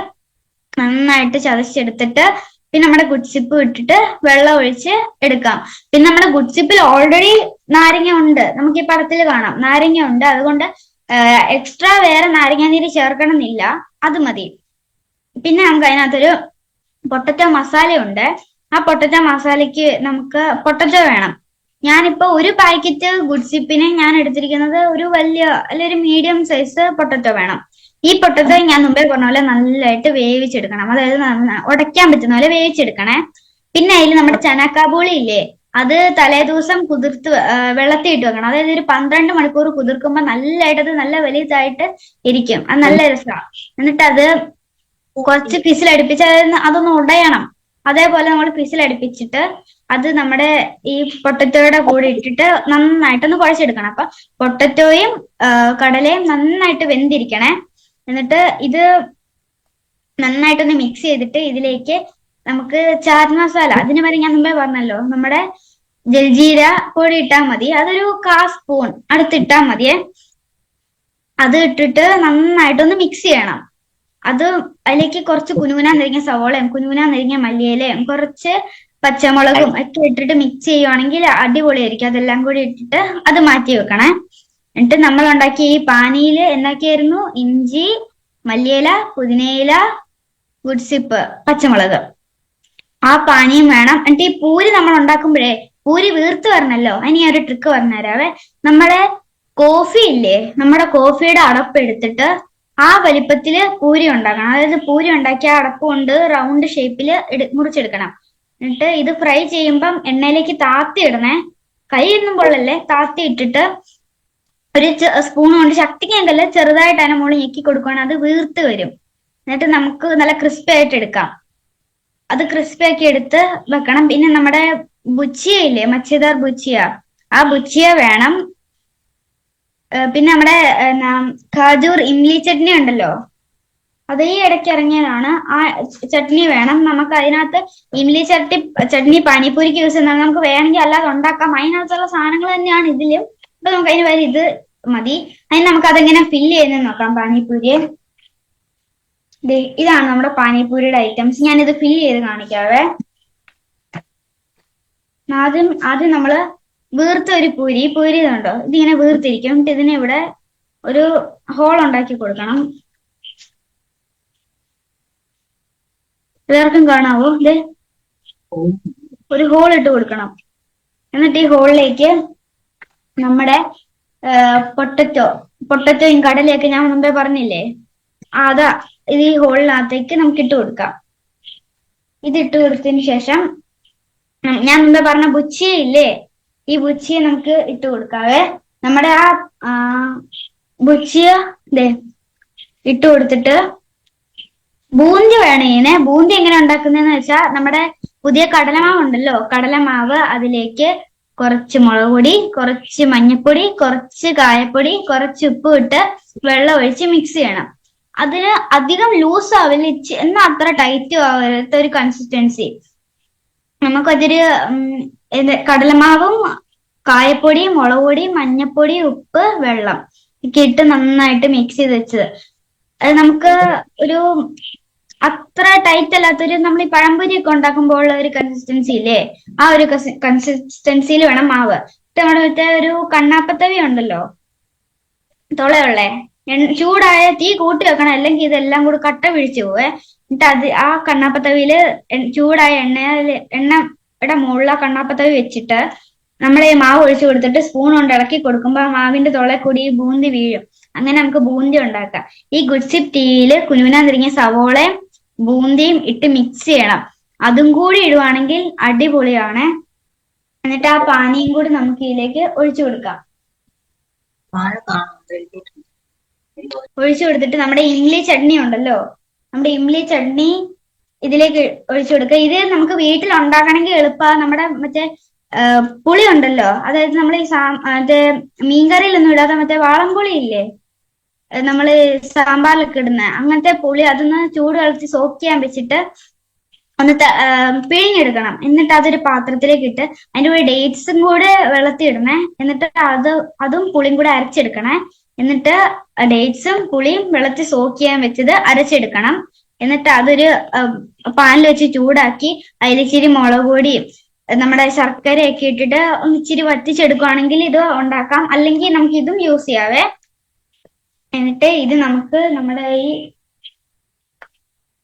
നന്നായിട്ട് ചതച്ചെടുത്തിട്ട് പിന്നെ നമ്മുടെ ഗുഡ്സിപ്പ് ഇട്ടിട്ട് വെള്ളം ഒഴിച്ച് എടുക്കാം. പിന്നെ നമ്മുടെ ഗുഡ്സിപ്പിൽ ഓൾറെഡി നാരങ്ങ ഉണ്ട്, നമുക്ക് ഈ പടത്തിൽ കാണാം നാരങ്ങ ഉണ്ട്, അതുകൊണ്ട് എക്സ്ട്രാ വേറെ നാരങ്ങാനീര് ചേർക്കണം എന്നില്ല, അത് മതി. പിന്നെ നമുക്ക് അതിനകത്തൊരു പൊട്ടറ്റോ മസാല ഉണ്ട്. ആ പൊട്ടറ്റോ മസാലയ്ക്ക് നമുക്ക് പൊട്ടറ്റോ വേണം. ഞാനിപ്പോ ഒരു പാക്കറ്റ് ഗുഡ്സിപ്പിന് ഞാൻ എടുത്തിരിക്കുന്നത് ഒരു വലിയ അല്ലെ ഒരു മീഡിയം സൈസ് പൊട്ടറ്റോ വേണം. ഈ പൊട്ടറ്റോ ഞാൻ മുമ്പേ പറഞ്ഞ പോലെ നല്ലതായിട്ട് വേവിച്ചെടുക്കണം, അതായത് ഉടയ്ക്കാൻ പറ്റുന്ന പോലെ വേവിച്ചെടുക്കണേ. പിന്നെ അതിൽ നമ്മുടെ ചനാക്കാബോളി ഇല്ലേ, അത് തലേദിവസം കുതിർത്ത് വെള്ളത്തിൽ ഇട്ട് വെക്കണം. അതായത് ഒരു 12 മണിക്കൂർ കുതിർക്കുമ്പോൾ നല്ലതായിട്ട് അത് നല്ല വലുതായിട്ട് ഇരിക്കും, അത് നല്ല രസമാണ്. എന്നിട്ട് അത് കുറച്ച് പിസിലടുപ്പിച്ച് അതൊന്ന് ഉടയണം. അതേപോലെ നമ്മൾ പിസിലടുപ്പിച്ചിട്ട് അത് നമ്മുടെ ഈ പൊട്ടറ്റോയുടെ കൂടെ ഇട്ടിട്ട് നന്നായിട്ടൊന്ന് കുഴച്ചെടുക്കണം. അപ്പൊ പൊട്ടറ്റോയും കടലയും നന്നായിട്ട് വെന്തിരിക്കണേ. എന്നിട്ട് ഇത് നന്നായിട്ടൊന്ന് മിക്സ് ചെയ്തിട്ട് ഇതിലേക്ക് നമുക്ക് ചാറ്റ് മസാല, അതിന് വരെ ഞാൻ മുമ്പേ പറഞ്ഞല്ലോ, നമ്മുടെ ജൽജീര പൊടി ഇട്ടാൽ മതി, അതൊരു 1/4 സ്പൂൺ അടുത്തിട്ടാ മതിയേ. അത് ഇട്ടിട്ട് നന്നായിട്ടൊന്ന് മിക്സ് ചെയ്യണം. അത് അതിലേക്ക് കുറച്ച് കുനുകുനാ നരിഞ്ഞ സവോളയും കുനുകുനാ നരിഞ്ഞ മല്ലിയിലയും കുറച്ച് പച്ചമുളകും ഒക്കെ ഇട്ടിട്ട് മിക്സ് ചെയ്യുവാണെങ്കിൽ അടിപൊളിയായിരിക്കും. അതെല്ലാം കൂടി ഇട്ടിട്ട് അത് മാറ്റി വെക്കണേ. എന്നിട്ട് നമ്മൾ ഉണ്ടാക്കിയ ഈ പാനിയില് എന്തൊക്കെയായിരുന്നു? ഇഞ്ചി, മല്ലിയില, പുതിനയില, ഗുഡ്സിപ്പ്, പച്ചമുളക്, ആ പാനിയും വേണം. എന്നിട്ട് ഈ പൂരി നമ്മൾ ഉണ്ടാക്കുമ്പോഴേ പൂരി വീർത്ത് വരണല്ലോ, അതിന് ഞാൻ ഒരു ട്രിക്ക് പറഞ്ഞുതരാവേ. നമ്മുടെ കോഫി ഇല്ലേ, നമ്മുടെ കോഫിയുടെ അടപ്പ് എടുത്തിട്ട് ആ വലിപ്പത്തില് പൂരി ഉണ്ടാക്കണം. അതായത് പൂരി ഉണ്ടാക്കിയ അടപ്പ് കൊണ്ട് റൗണ്ട് ഷേപ്പില് മുറിച്ചെടുക്കണം. എന്നിട്ട് ഇത് ഫ്രൈ ചെയ്യുമ്പം എണ്ണയിലേക്ക് താത്തി ഇടണേ, കൈയൊന്നും പൊള്ളല്ലേ, താത്തി ഇട്ടിട്ട് ഒരു സ്പൂൺ കൊണ്ട് ശക്തിക്ക് എന്തല്ല ചെറുതായിട്ട് അതിനെ മുകളിൽ ഞെക്കി കൊടുക്കുകയാണെങ്കിൽ അത് വീർത്ത് വരും. എന്നിട്ട് നമുക്ക് നല്ല ക്രിസ്പി ആയിട്ട് എടുക്കാം. അത് ക്രിസ്പി ആക്കി എടുത്ത് വെക്കണം. പിന്നെ നമ്മുടെ ബുച്ചിയ ഇല്ലേ, മച്ചേദാർ ബുച്ചിയ, ആ ബുച്ചിയ വേണം. പിന്നെ നമ്മുടെ ഖാജൂർ ഇംലി ചട്നി ഉണ്ടല്ലോ, അത് ഈ ഇടയ്ക്ക് ഇറങ്ങിയതാണ്, ആ ചട്നി വേണം. നമുക്ക് അതിനകത്ത് ഇംലി ചട്നി പാനിപ്പൂരിക്ക് യൂസ് ചെയ്യുന്നത്, നമുക്ക് വേണമെങ്കിൽ അല്ലാതെ ഉണ്ടാക്കാം. അതിനകത്തുള്ള സാധനങ്ങൾ തന്നെയാണ് ഇതിലും. അപ്പൊ നമുക്ക് അതിന് വരെ ഇത് മതി. അതിന് നമുക്ക് അതെങ്ങനെ ഫില്ല് ചെയ്യുന്നത് നോക്കാം. പാനിപ്പൂരിയെ ഇതാണ് നമ്മുടെ പാനിപ്പൂരിയുടെ ഐറ്റംസ്. ഞാനിത് ഫില്ല് ചെയ്ത് കാണിക്കാവേ. ആദ്യം നമ്മള് വീർത്ത ഒരു പൂരി ഇതുണ്ടോ, ഇതിങ്ങനെ വീർത്തിരിക്കും. എന്നിട്ട് ഇതിനെ ഇവിടെ ഒരു ഹോൾ ഉണ്ടാക്കി കൊടുക്കണം. എല്ലാവർക്കും കാണാവോ? ഇത് ഒരു ഹോൾ ഇട്ട് കൊടുക്കണം. എന്നിട്ട് ഈ ഹോളിലേക്ക് നമ്മുടെ പൊട്ടറ്റോയും കടലയൊക്കെ ഞാൻ മുമ്പേ പറഞ്ഞില്ലേ, അതാ ഇത് ഈ ഹോളിനകത്തേക്ക് നമുക്ക് ഇട്ട് കൊടുക്കാം. ഇത് ഇട്ട് കൊടുത്തതിന് ശേഷം ഞാൻ മുമ്പേ പറഞ്ഞ ബുച്ചിയ ഇല്ലേ, ഈ ബുച്ചിയ നമുക്ക് ഇട്ട് കൊടുക്കാവേ. നമ്മുടെ ആ ബുച്ചിയ ഇട്ട് കൊടുത്തിട്ട് ബൂന്തി വേണം ഇതിനെ. ബൂന്തി എങ്ങനെ ഉണ്ടാക്കുന്നതെന്ന് വെച്ചാൽ നമ്മുടെ പുതിയ കടലമാവ് ഉണ്ടല്ലോ, കടലമാവ് അതിലേക്ക് കുറച്ച് മുളക് പൊടി, കുറച്ച് മഞ്ഞൾപ്പൊടി, കുറച്ച് കായപ്പൊടി, കുറച്ച് ഉപ്പ് ഇട്ട് വെള്ളം ഒഴിച്ച് മിക്സ് ചെയ്യണം. അതിന് അധികം ലൂസ് ആവില്ല, എന്നാൽ അത്ര ടൈറ്റും ആവാത്ത ഒരു കൺസിസ്റ്റൻസി. നമുക്കതൊരു കടലമാവും കായപ്പൊടി, മുളക് പൊടി, മഞ്ഞൾപ്പൊടി, ഉപ്പ്, വെള്ളം ഒക്കെ ഇട്ട് നന്നായിട്ട് മിക്സ് ചെയ്ത് വെച്ചത്. അത് നമുക്ക് ഒരു അത്ര ടൈറ്റ് അല്ലാത്തൊരു, നമ്മൾ ഈ പഴംപൊരി ഒക്കെ ഉണ്ടാക്കുമ്പോൾ ഉള്ള ഒരു കൺസിസ്റ്റൻസി ഇല്ലേ, ആ ഒരു കൺസിസ്റ്റൻസിയിൽ വേണം മാവ്. നമ്മുടെ മറ്റേ ഒരു കണ്ണാപ്പത്തവി ഉണ്ടല്ലോ, തുളയുള്ളേ, ചൂടായ തീ കൂട്ടി വെക്കണം, അല്ലെങ്കിൽ ഇതെല്ലാം കൂടി കട്ട പിടിച്ചു പോവേ. എന്നിട്ട് അത് ആ കണ്ണാപ്പത്തവിയില് ചൂടായ എണ്ണയുടെ മുകളിൽ ആ കണ്ണാപ്പത്തവി വെച്ചിട്ട് നമ്മൾ ഈ മാവ് ഒഴിച്ചു കൊടുത്തിട്ട് സ്പൂൺ കൊണ്ട് ഇളക്കി കൊടുക്കുമ്പോൾ ആ മാവിന്റെ തുള കൂടി ഈ ബൂന്തി വീഴും. അങ്ങനെ നമുക്ക് ബൂന്തി ഉണ്ടാക്കാം. ഈ ഗുഡ്സിപ്പ് ടീയിൽ കുനുകുനാ നരിഞ്ഞ സവോളയും ബൂന്തിയും ഇട്ട് മിക്സ് ചെയ്യണം. അതും കൂടി ഇടുവാണെങ്കിൽ അടിപൊളിയാണ്. എന്നിട്ട് ആ പാനിയും കൂടി നമുക്ക് ഇതിലേക്ക് ഒഴിച്ചു കൊടുക്കാം. ഒഴിച്ചു കൊടുത്തിട്ട് നമ്മുടെ ഇംലി ചട്നി ഉണ്ടല്ലോ, നമ്മുടെ ഇംലി ചട്നി ഇതിലേക്ക് ഒഴിച്ചു കൊടുക്കുക. ഇത് നമുക്ക് വീട്ടിൽ ഉണ്ടാക്കണമെങ്കിൽ എളുപ്പമാണ്. നമ്മുടെ മറ്റേ പുളി ഉണ്ടല്ലോ, അതായത് നമ്മൾ ഈ മറ്റേ മീൻകറിയിലൊന്നും ഇടാതെ മറ്റേ വാളംപുളി ഇല്ലേ, നമ്മള് സാമ്പാറിലൊക്കെ ഇടുന്ന അങ്ങനത്തെ പുളി, അതൊന്ന് ചൂട് കളത്തി സോക്ക് ചെയ്യാൻ വെച്ചിട്ട് ഒന്ന് പിഴിഞ്ഞെടുക്കണം. എന്നിട്ട് അതൊരു പാത്രത്തിലേക്ക് ഇട്ട് അതിൻ്റെ കൂടെ ഡേറ്റ്സും കൂടെ വെള്ളത്തിൽ ഇടണേ. എന്നിട്ട് അതും പുളിയും കൂടെ അരച്ചെടുക്കണേ. എന്നിട്ട് ഡേറ്റ്സും പുളിയും വെള്ളത്തിൽ സോക്ക് ചെയ്യാൻ വെച്ചത് അരച്ചെടുക്കണം. എന്നിട്ട് അതൊരു പാനിൽ വെച്ച് ചൂടാക്കി അതിൽ ഇച്ചിരി മുളക് പൊടിയും നമ്മുടെ ശർക്കരയൊക്കെ ഇട്ടിട്ട് ഒന്ന് ഇച്ചിരി വറ്റിച്ചെടുക്കുവാണെങ്കിൽ ഇത് ഉണ്ടാക്കാം. അല്ലെങ്കിൽ നമുക്ക് ഇതും യൂസ് ചെയ്യാവേ. എന്നിട്ട് ഇത് നമുക്ക് നമ്മുടെ ഈ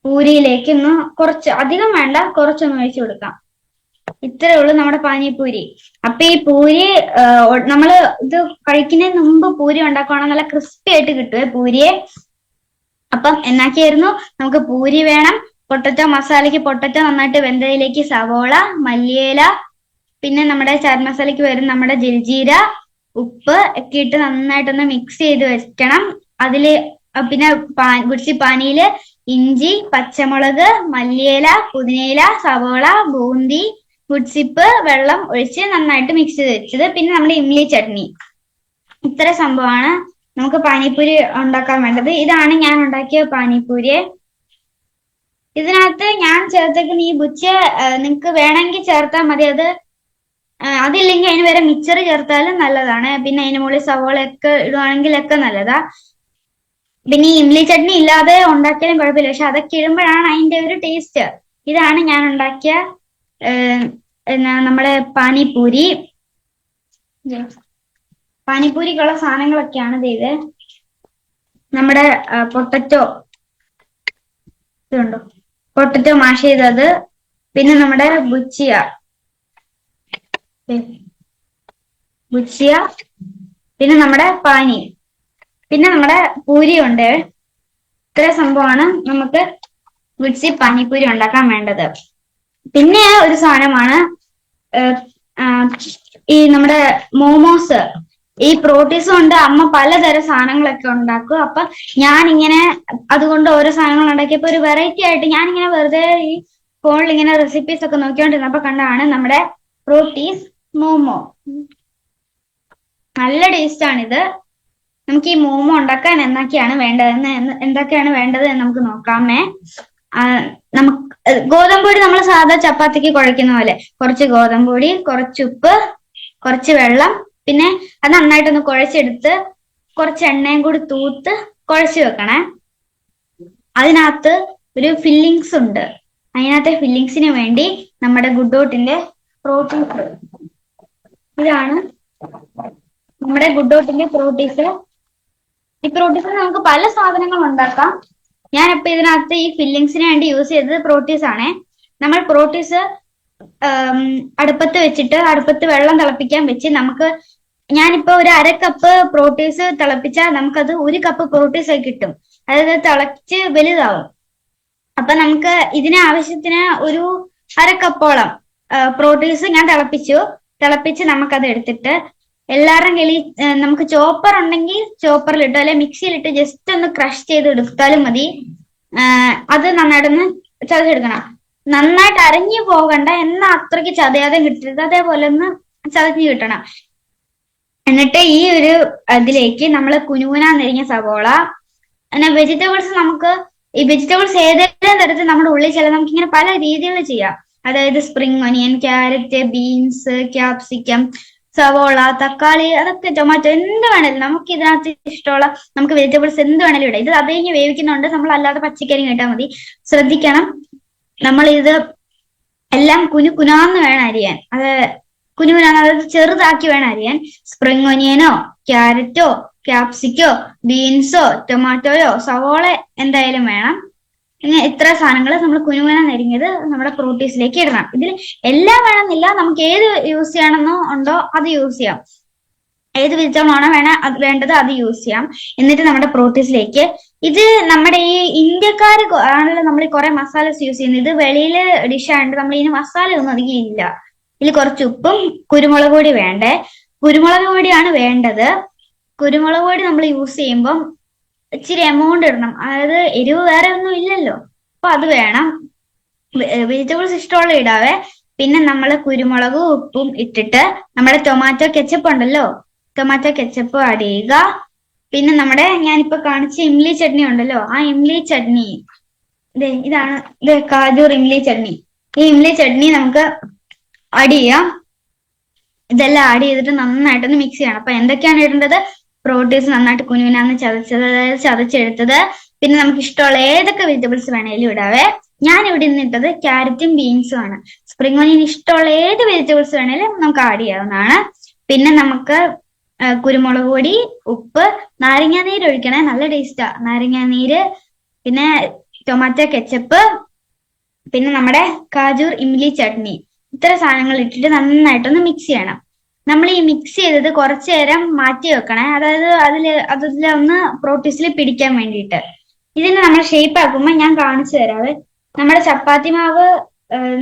പൂരിയിലേക്ക് ഒന്ന് കുറച്ച്, അധികം വേണ്ട, കുറച്ചൊന്ന് ഒഴിച്ചു കൊടുക്കാം. ഇത്രേ ഉള്ളൂ നമ്മുടെ പാനിപൂരി. അപ്പൊ ഈ പൂരി നമ്മള് ഇത് കഴിക്കുന്നതിന് മുമ്പ് പൂരി ഉണ്ടാക്കുവാണെങ്കിൽ നല്ല ക്രിസ്പി ആയിട്ട് കിട്ടുവേ പൂരിയെ. അപ്പം എന്നാക്കിയായിരുന്നു, നമുക്ക് പൂരി വേണം, പൊട്ടറ്റോ മസാലയ്ക്ക് പൊട്ടറ്റോ നന്നായിട്ട് വെന്തതിലേക്ക് സവോള, മല്ലിയില, പിന്നെ നമ്മുടെ ചാറ്റ് മസാലയ്ക്ക് വരും നമ്മുടെ ജൽജീര, ഉപ്പ് ഒക്കെ ഇട്ട് നന്നായിട്ടൊന്ന് മിക്സ് ചെയ്ത് വെക്കണം. അതില് പിന്നെ ഗുഡ്സി പാനിയില് ഇഞ്ചി, പച്ചമുളക്, മല്ലിയില, പുതിനയില, സവോള, ബൂന്തി, ഗുഡ്സിപ്പ്, വെള്ളം ഒഴിച്ച് നന്നായിട്ട് മിക്സ് ചെയ്ത് വെച്ചത്. പിന്നെ നമ്മുടെ ഇംലി ചട്നി. ഇത്ര സംഭവമാണ് നമുക്ക് പാനിപ്പൂരി ഉണ്ടാക്കാൻ വേണ്ടത്. ഇതാണ് ഞാൻ ഉണ്ടാക്കിയ പാനിപ്പൂരി. ഇതിനകത്ത് ഞാൻ ചേർത്തേക്കുന്ന ഈ ബുജ്ജിയ നിങ്ങക്ക് വേണമെങ്കിൽ ചേർത്താൽ മതി. അതില്ലെങ്കിൽ അതിന് വരെ മിച്ചർ ചേർത്താലും നല്ലതാണ്. പിന്നെ അതിന് മുകളിൽ സവോളയൊക്കെ ഇടുവാണെങ്കിലൊക്കെ നല്ലതാ. പിന്നെ ഈ ഇംലി ചട്നി ഇല്ലാതെ ഉണ്ടാക്കിയാലും കുഴപ്പമില്ല, പക്ഷെ അതൊക്കെ ഇടുമ്പോഴാണ് അതിന്റെ ഒരു ടേസ്റ്റ്. ഇതാണ് ഞാൻ ഉണ്ടാക്കിയ നമ്മുടെ പാനിപ്പൂരി. പാനിപ്പൂരിക്കുള്ള സാധനങ്ങളൊക്കെയാണ് ഇത്. നമ്മുടെ പൊട്ടറ്റോ, ഇതുണ്ടോ, പൊട്ടറ്റോ മാഷ് ചെയ്തത്, പിന്നെ നമ്മുടെ ബുജ്ജിയ, പിന്നെ നമ്മുടെ പാനി, പിന്നെ നമ്മുടെ പൂരി ഉണ്ട്. ഇത്ര സംഭവമാണ് നമുക്ക് ഗുഡ്സി പാനിപ്പൂരി ഉണ്ടാക്കാൻ വേണ്ടത്. പിന്നെ ഒരു സാധനമാണ് ഈ നമ്മുടെ മോമോസ്. ഈ പ്രോട്ടീസ് കൊണ്ട് അമ്മ പലതരം സാധനങ്ങളൊക്കെ ഉണ്ടാക്കും. അപ്പൊ ഞാനിങ്ങനെ അതുകൊണ്ട് ഓരോ സാധനങ്ങൾ ഉണ്ടാക്കിയപ്പോ ഒരു വെറൈറ്റി ആയിട്ട് ഞാനിങ്ങനെ വെറുതെ ഈ ഫോണിൽ ഇങ്ങനെ റെസിപ്പീസ് ഒക്കെ നോക്കിക്കൊണ്ടിരുന്നപ്പോ കണ്ടാണ് നമ്മുടെ പ്രോട്ടീസ് മോമോ. നല്ല ടേസ്റ്റ് ആണിത്. നമുക്ക് ഈ മോമോ ഉണ്ടാക്കാൻ എന്തൊക്കെയാണ് വേണ്ടത് എന്ന് നമുക്ക് നോക്കാമേ. നമുക്ക് ഗോതമ്പൊടി നമ്മൾ സാധാ ചപ്പാത്തിക്ക് കുഴയ്ക്കുന്ന പോലെ കുറച്ച് ഗോതമ്പൊടി, കുറച്ച് ഉപ്പ്, കുറച്ച് വെള്ളം, പിന്നെ അത് നന്നായിട്ടൊന്ന് കുഴച്ചെടുത്ത് കുറച്ച് എണ്ണയും കൂടി തൂത്ത് കുഴച്ച് വെക്കണേ. അതിനകത്ത് ഒരു ഫില്ലിങ്സ് ഉണ്ട്. അതിനകത്തെ ഫില്ലിങ്സിന് വേണ്ടി നമ്മുടെ ഗുഡ്ഡോട്ടിന്റെ പ്രോട്ടീൻസ്. ഇതാണ് നമ്മുടെ ഗുഡ്ഡോട്ടിന്റെ പ്രോട്ടീസ്. ഈ പ്രോട്ടീസിൽ നമുക്ക് പല സാധനങ്ങൾ ഉണ്ടാക്കാം. ഞാനിപ്പോ ഇതിനകത്ത് ഈ ഫില്ലിങ്സിന് വേണ്ടി യൂസ് ചെയ്തത് പ്രോട്ടീസ് ആണേ. നമ്മൾ പ്രോട്ടീസ് അടുപ്പത്ത് വെച്ചിട്ട് അടുപ്പത്ത് വെള്ളം തിളപ്പിക്കാൻ വെച്ച് ഞാനിപ്പോ ഒരു 1/2 കപ്പ് പ്രോട്ടീസ് തിളപ്പിച്ചാൽ നമുക്കത് 1 കപ്പ് പ്രോട്ടീസ് ആയി കിട്ടും. അതായത് തിളച്ച് വലുതാവും. അപ്പൊ നമുക്ക് ഇതിന് ആവശ്യത്തിന് ഒരു 1/2 കപ്പോളം പ്രോട്ടീസ് ഞാൻ തിളപ്പിച്ച് നമുക്കത് എടുത്തിട്ട് എല്ലാവരും നമുക്ക് ചോപ്പർ ഉണ്ടെങ്കിൽ ചോപ്പറിലിട്ടോ അല്ലെ മിക്സിയിലിട്ട് ജസ്റ്റ് ഒന്ന് ക്രഷ് ചെയ്ത് എടുത്താലും മതി. അത് നന്നായിട്ടൊന്ന് ചതച്ചെടുക്കണം. നന്നായിട്ട് അരഞ്ഞു പോകണ്ട, എന്നാൽ അത്രയ്ക്ക് ചതയാതെ കിട്ടരുത്, അതേപോലെ ഒന്ന് ചതഞ്ഞു കിട്ടണം. എന്നിട്ട് ഈ ഒരു ഇതിലേക്ക് നമ്മൾ കുനുകുനാന്നരിഞ്ഞ സവോള, പിന്നെ വെജിറ്റബിൾസ്, നമുക്ക് ഈ വെജിറ്റബിൾസ് ഏതെങ്കിലും തരത്തിൽ നമ്മുടെ ഉള്ളിൽ നമുക്ക് ഇങ്ങനെ പല രീതിയിൽ ചെയ്യാം. അതായത് spring onion, carrot, beans, capsicum, സവോള, തക്കാളി, അതൊക്കെ ടൊമാറ്റോ, എന്ത് വേണേലും നമുക്ക് ഇതിനകത്ത് ഇഷ്ടമുള്ള നമുക്ക് വെജിറ്റബിൾസ് എന്ത് വേണേലും ഇടാം. ഇത് അത് കഴിഞ്ഞ് വേവിക്കുന്നുണ്ട്, നമ്മൾ അല്ലാതെ പച്ചക്കറി ഇട്ടാൽ മതി. ശ്രദ്ധിക്കണം, നമ്മൾ ഇത് എല്ലാം കുനുകുനാന്ന് വേണം അരിയാൻ. അതായത് ചെറുതാക്കി വേണം അരിയാൻ. സ്പ്രിംഗ് ഒനിയനോ ക്യാരറ്റോ ക്യാപ്സിക്കോ ബീൻസോ ടൊമാറ്റോയോ സവോള എന്തായാലും വേണം. ഇങ്ങനെ ഇത്ര സാധനങ്ങൾ നമ്മൾ കുനുകുനാന്ന് അരിഞ്ഞത് നമ്മുടെ പ്രോട്ടീസിലേക്ക് ഇടണം. ഇതിൽ എല്ലാം വേണമെന്നില്ല, നമുക്ക് ഏത് യൂസ് ചെയ്യണമെന്നോ ഉണ്ടോ അത് യൂസ് ചെയ്യാം. ഏത് വെജിറ്റബിൾ ആണോ വേണ്ടത് അത് യൂസ് ചെയ്യാം. എന്നിട്ട് നമ്മുടെ പ്രോട്ടീസിലേക്ക് ഇത് നമ്മുടെ ഈ ഇന്ത്യക്കാർ ആണല്ലോ നമ്മൾ കുറെ മസാലസ് യൂസ് ചെയ്യുന്നത്. ഇത് വെളിയിലെ ഡിഷായതുകൊണ്ട് നമ്മൾ ഇതിന് മസാല ഒന്നും അധികം ഇല്ല. ഇതിൽ കുറച്ച് ഉപ്പും കുരുമുളക് പൊടി വേണ്ടേ. കുരുമുളക് പൊടിയാണ് വേണ്ടത്. കുരുമുളക് പൊടി നമ്മൾ യൂസ് ചെയ്യുമ്പം ഇച്ചിരി എമൗണ്ട് ഇടണം. അതായത് എരിവ് വേറെ ഒന്നും ഇല്ലല്ലോ, അപ്പൊ അത് വേണം. വെജിറ്റബിൾസ് ഇഷ്ടമുള്ള ഇടാവേ. പിന്നെ നമ്മൾ കുരുമുളകും ഉപ്പും ഇട്ടിട്ട് നമ്മുടെ ടൊമാറ്റോ കെച്ചപ്പ് ഉണ്ടല്ലോ, ടൊമാറ്റോ കെച്ചപ്പ് ആഡ് ചെയ്യുക. പിന്നെ നമ്മുടെ ഞാനിപ്പോ കാണിച്ച ഇംലി ചട്നി ഉണ്ടല്ലോ, ആ ഇംലി ചട്നി, ഇതാണ് കാജൂർ ഇംലി ചട്നി. ഈ ഇംലി ചട്നി നമുക്ക് ആഡ് ചെയ്യാം. ഇതെല്ലാം ആഡ് ചെയ്തിട്ട് നന്നായിട്ടൊന്ന് മിക്സ് ചെയ്യണം. അപ്പൊ എന്തൊക്കെയാണ് ഇടേണ്ടത്? പ്രോട്ടീസ് നന്നായിട്ട് കുനുകുനാന്ന് ചതച്ചത്, അതായത് ചതച്ചെടുത്തത്, പിന്നെ നമുക്ക് ഇഷ്ടമുള്ള ഏതൊക്കെ വെജിറ്റബിൾസ് വേണേലും ഇടാവേ. ഞാൻ ഇവിടെ നിന്നിട്ടത് ക്യാരറ്റും ബീൻസും ആണ്. സ്പ്രിംഗ് ഓണിയൻ ഇഷ്ടമുള്ള ഏത് വെജിറ്റബിൾസ് വേണേലും നമുക്ക് ആഡ് ചെയ്യാവുന്നതാണ്. പിന്നെ നമുക്ക് കുരുമുളക് പൊടി, ഉപ്പ്, നാരങ്ങാനീര് ഒഴിക്കണേ, നല്ല ടേസ്റ്റാ നാരങ്ങാനീര്, പിന്നെ ടൊമാറ്റോ കെച്ചപ്പ്, പിന്നെ നമ്മുടെ കാജൂർ ഇംലി ചട്നി. ഇത്ര സാധനങ്ങൾ ഇട്ടിട്ട് നന്നായിട്ടൊന്ന് മിക്സ് ചെയ്യണം. നമ്മൾ ഈ മിക്സ് ചെയ്തത് കുറച്ചു നേരം മാറ്റി വെക്കണേ, അതായത് അതിലൊന്ന് പ്രോട്ടീസിൽ പിടിക്കാൻ വേണ്ടിയിട്ട്. ഇതിന് നമ്മൾ ഷേപ്പ് ആക്കുമ്പോൾ ഞാൻ കാണിച്ചു തരാവേ. നമ്മുടെ ചപ്പാത്തി മാവ്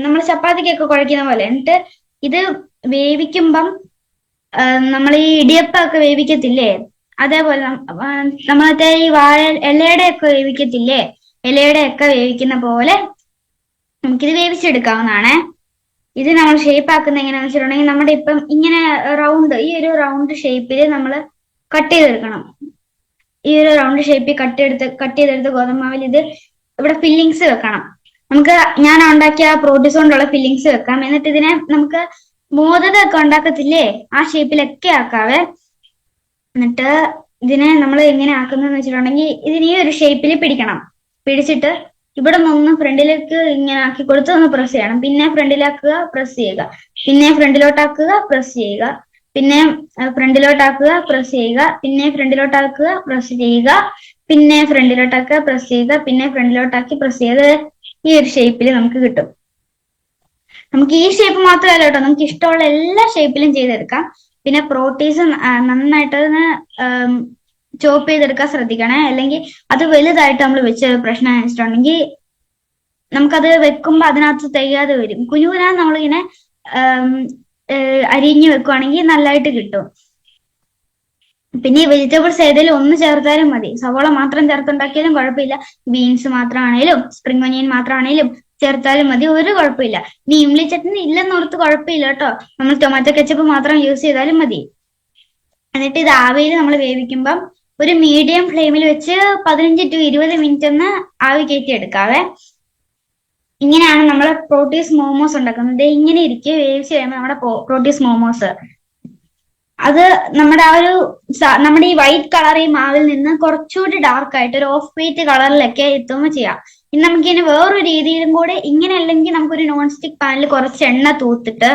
നമ്മൾ ചപ്പാത്തിക്കൊക്കെ കുഴക്കുന്ന പോലെ, എന്നിട്ട് ഇത് വേവിക്കുമ്പം നമ്മൾ ഈ ഇടിയപ്പൊക്കെ വേവിക്കത്തില്ലേ, അതേപോലെ നമ്മളത്തെ ഈ വാഴ ഇലയുടെ ഒക്കെ വേവിക്കത്തില്ലേ, ഇലയുടെ ഒക്കെ വേവിക്കുന്ന പോലെ നമുക്കിത് വേവിച്ചെടുക്കാവുന്നതാണ്. ഇത് നമ്മൾ ഷേപ്പ് ആക്കുന്ന എങ്ങനെയാണെന്ന് വെച്ചിട്ടുണ്ടെങ്കിൽ, നമ്മുടെ ഇപ്പം ഇങ്ങനെ റൗണ്ട്, ഈ ഒരു റൗണ്ട് ഷേപ്പിൽ നമ്മൾ കട്ട് ചെയ്തെടുക്കണം. ഈ ഒരു റൗണ്ട് ഷേപ്പിൽ കട്ട് ചെയ്തെടുത്ത് ഗോതമ്പാവിൽ ഇത് ഇവിടെ ഫില്ലിങ്സ് വെക്കണം. നമുക്ക് ഞാൻ ഉണ്ടാക്കിയ പ്രോട്ടീസ് കൊണ്ടുള്ള ഫില്ലിങ്സ് വെക്കാം. എന്നിട്ട് ഇതിനെ നമുക്ക് മോദകമൊക്കെ ഉണ്ടാക്കത്തില്ലേ, ആ ഷേപ്പിലൊക്കെ ആക്കാവേ. എന്നിട്ട് ഇതിനെ നമ്മൾ എങ്ങനെ ആക്കുന്നതെന്ന് വെച്ചിട്ടുണ്ടെങ്കിൽ, ഇതിന് ഈ ഒരു ഷേപ്പിൽ പിടിച്ചിട്ട് ഇവിടെ നിന്ന് ഫ്രണ്ടിലേക്ക് ഇങ്ങനെ ആക്കി കൊടുത്ത് ഒന്ന് പ്രസ് ചെയ്യണം. പിന്നെ ഫ്രണ്ടിലാക്കുക, പ്രസ് ചെയ്യുക, പിന്നെ ഫ്രണ്ടിലോട്ടാക്കുക, പ്രസ് ചെയ്യുക, പിന്നെ ഫ്രണ്ടിലോട്ടാക്കുക, പ്രസ് ചെയ്യുക, പിന്നെ ഫ്രണ്ടിലോട്ടാക്കുക, പ്രസ് ചെയ്യുക, പിന്നെ ഫ്രണ്ടിലോട്ടാക്കുക, പ്രസ് ചെയ്യുക, പിന്നെ ഫ്രണ്ടിലോട്ടാക്കി പ്രസ് ചെയ്ത് ഈ ഒരു ഷേപ്പിൽ നമുക്ക് കിട്ടും. നമുക്ക് ഈ ഷേപ്പ് മാത്രമല്ല കേട്ടോ, നമുക്ക് ഇഷ്ടമുള്ള എല്ലാ ഷേപ്പിലും ചെയ്തെടുക്കാം. പിന്നെ പ്രോട്ടീസ് നന്നായിട്ട് ചോപ്പ് ചെയ്തെടുക്കാൻ ശ്രദ്ധിക്കണേ, അല്ലെങ്കിൽ അത് വലുതായിട്ട് നമ്മൾ വെച്ച പ്രശ്നം വെച്ചിട്ടുണ്ടെങ്കിൽ നമുക്കത് വെക്കുമ്പോൾ അതിനകത്ത് തികയാതെ വരും. കുഞ്ഞുകുനാ നമ്മളിങ്ങനെ അരിഞ്ഞു വെക്കുവാണെങ്കിൽ നല്ലതായിട്ട് കിട്ടും. പിന്നെ ഈ വെജിറ്റബിൾസ് ഏതെങ്കിലും ഒന്ന് ചേർത്താലും മതി. സവോള മാത്രം ചേർത്തുണ്ടാക്കിയാലും കുഴപ്പമില്ല, ബീൻസ് മാത്രമാണേലും സ്പ്രിംഗ് ഒനിയൻ മാത്രമാണേലും ചേർത്താലും മതി, ഒരു കുഴപ്പമില്ല. ഇനി ഇംലി ചട്നി ഇല്ലെന്നോർത്ത് കുഴപ്പമില്ല കേട്ടോ, നമ്മൾ ടൊമാറ്റോ കെച്ചപ്പ് മാത്രം യൂസ് ചെയ്താലും മതി. എന്നിട്ട് ഇത് ആവിയിൽ നമ്മൾ വേവിക്കുമ്പം ഒരു മീഡിയം ഫ്ലെയിമിൽ വെച്ച് 15 to 20 മിനിറ്റ് ഒന്ന് ആവി കയറ്റി എടുക്കാവേ. ഇങ്ങനെയാണ് നമ്മൾ പ്രോട്ടീസ് മോമോസ് ഉണ്ടാക്കുന്നത്. ഇങ്ങനെ ഇരിക്കും വേവിച്ച് കഴിയുമ്പോൾ നമ്മുടെ പ്രോട്ടീസ് മോമോസ്. അത് നമ്മുടെ നമ്മുടെ ഈ വൈറ്റ് കളർ ഈ മാവിൽ നിന്ന് കുറച്ചുകൂടി ഡാർക്ക് ആയിട്ട് ഒരു ഓഫ് വൈറ്റ് കളറിലൊക്കെ എത്തുമ്പോൾ ചെയ്യാം. ഇനി നമുക്കിനി വേറൊരു രീതിയിലും കൂടെ, ഇങ്ങനെ അല്ലെങ്കിൽ നമുക്കൊരു നോൺ സ്റ്റിക് പാനിൽ കുറച്ച് എണ്ണ തൂത്തിട്ട്,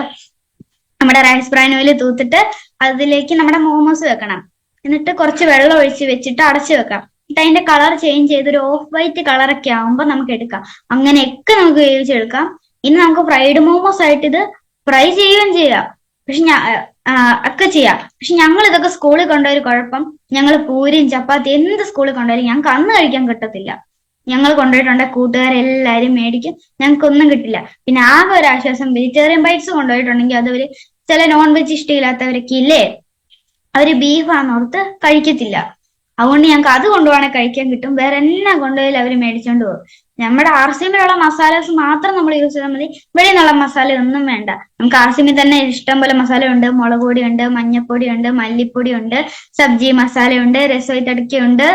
നമ്മുടെ റൈസ് ബ്രാൻ ഓയിൽ തൂത്തിട്ട് അതിലേക്ക് നമ്മുടെ മോമോസ് വെക്കണം. എന്നിട്ട് കുറച്ച് വെള്ളം ഒഴിച്ച് വെച്ചിട്ട് അടച്ചു വെക്കാം. എന്നിട്ട് അതിന്റെ കളർ ചേഞ്ച് ചെയ്ത് ഒരു ഓഫ് വൈറ്റ് കളറൊക്കെ ആവുമ്പോൾ നമുക്ക് എടുക്കാം. അങ്ങനെയൊക്കെ നമുക്ക് വേവിച്ചെടുക്കാം. ഇനി നമുക്ക് ഫ്രൈഡ് മോമോസ് ആയിട്ട് ഇത് ഫ്രൈ ചെയ്യുകയും ചെയ്യാം, പക്ഷെ ഒക്കെ ചെയ്യാം. പക്ഷെ ഞങ്ങൾ ഇതൊക്കെ സ്കൂളിൽ കൊണ്ടുപോയൊരു കുഴപ്പം, ഞങ്ങൾ പൂരിയും ചപ്പാത്തി എന്ത് സ്കൂളിൽ കൊണ്ടുപോയാലും ഞങ്ങൾക്ക് അന്ന് കഴിക്കാൻ കിട്ടത്തില്ല. ഞങ്ങൾ കൊണ്ടുപോയിട്ടുണ്ട്, കൂട്ടുകാരെല്ലാരും മേടിക്കും, ഞങ്ങൾക്കൊന്നും കിട്ടില്ല. പിന്നെ ആകെ ഒരു ആശ്വാസം, വെജിറ്റേറിയൻ ബൈറ്റ്സ് കൊണ്ടുപോയിട്ടുണ്ടെങ്കിൽ അത് ചില നോൺ വെജ് ഇഷ്ടമില്ലാത്തവരൊക്കെ ഇല്ലേ, അവര് ബീഫാന്നോർത്ത് കഴിക്കത്തില്ല. അതുകൊണ്ട് ഞങ്ങൾക്ക് അത് കൊണ്ടുപോകണേ കഴിക്കാൻ കിട്ടും. വേറെ എന്നാ കൊണ്ടുപോയാലും അവര് മേടിച്ചോണ്ട് പോകും. നമ്മുടെ ആർസിഎമ്മിലുള്ള മസാലാസ് മാത്രം നമ്മൾ യൂസ് ചെയ്താൽ മതി, വെളിയിൽ നിന്നുള്ള മസാല ഒന്നും വേണ്ട. നമുക്ക് ആർസിഎമ്മിൽ തന്നെ ഇഷ്ടം പോലെ മസാല ഉണ്ട്. മുളക് പൊടിയുണ്ട്, മഞ്ഞപ്പൊടിയുണ്ട്, മല്ലിപ്പൊടിയുണ്ട്, സബ്ജി മസാലയുണ്ട്, രസോയി തടുക്കയുണ്ട്,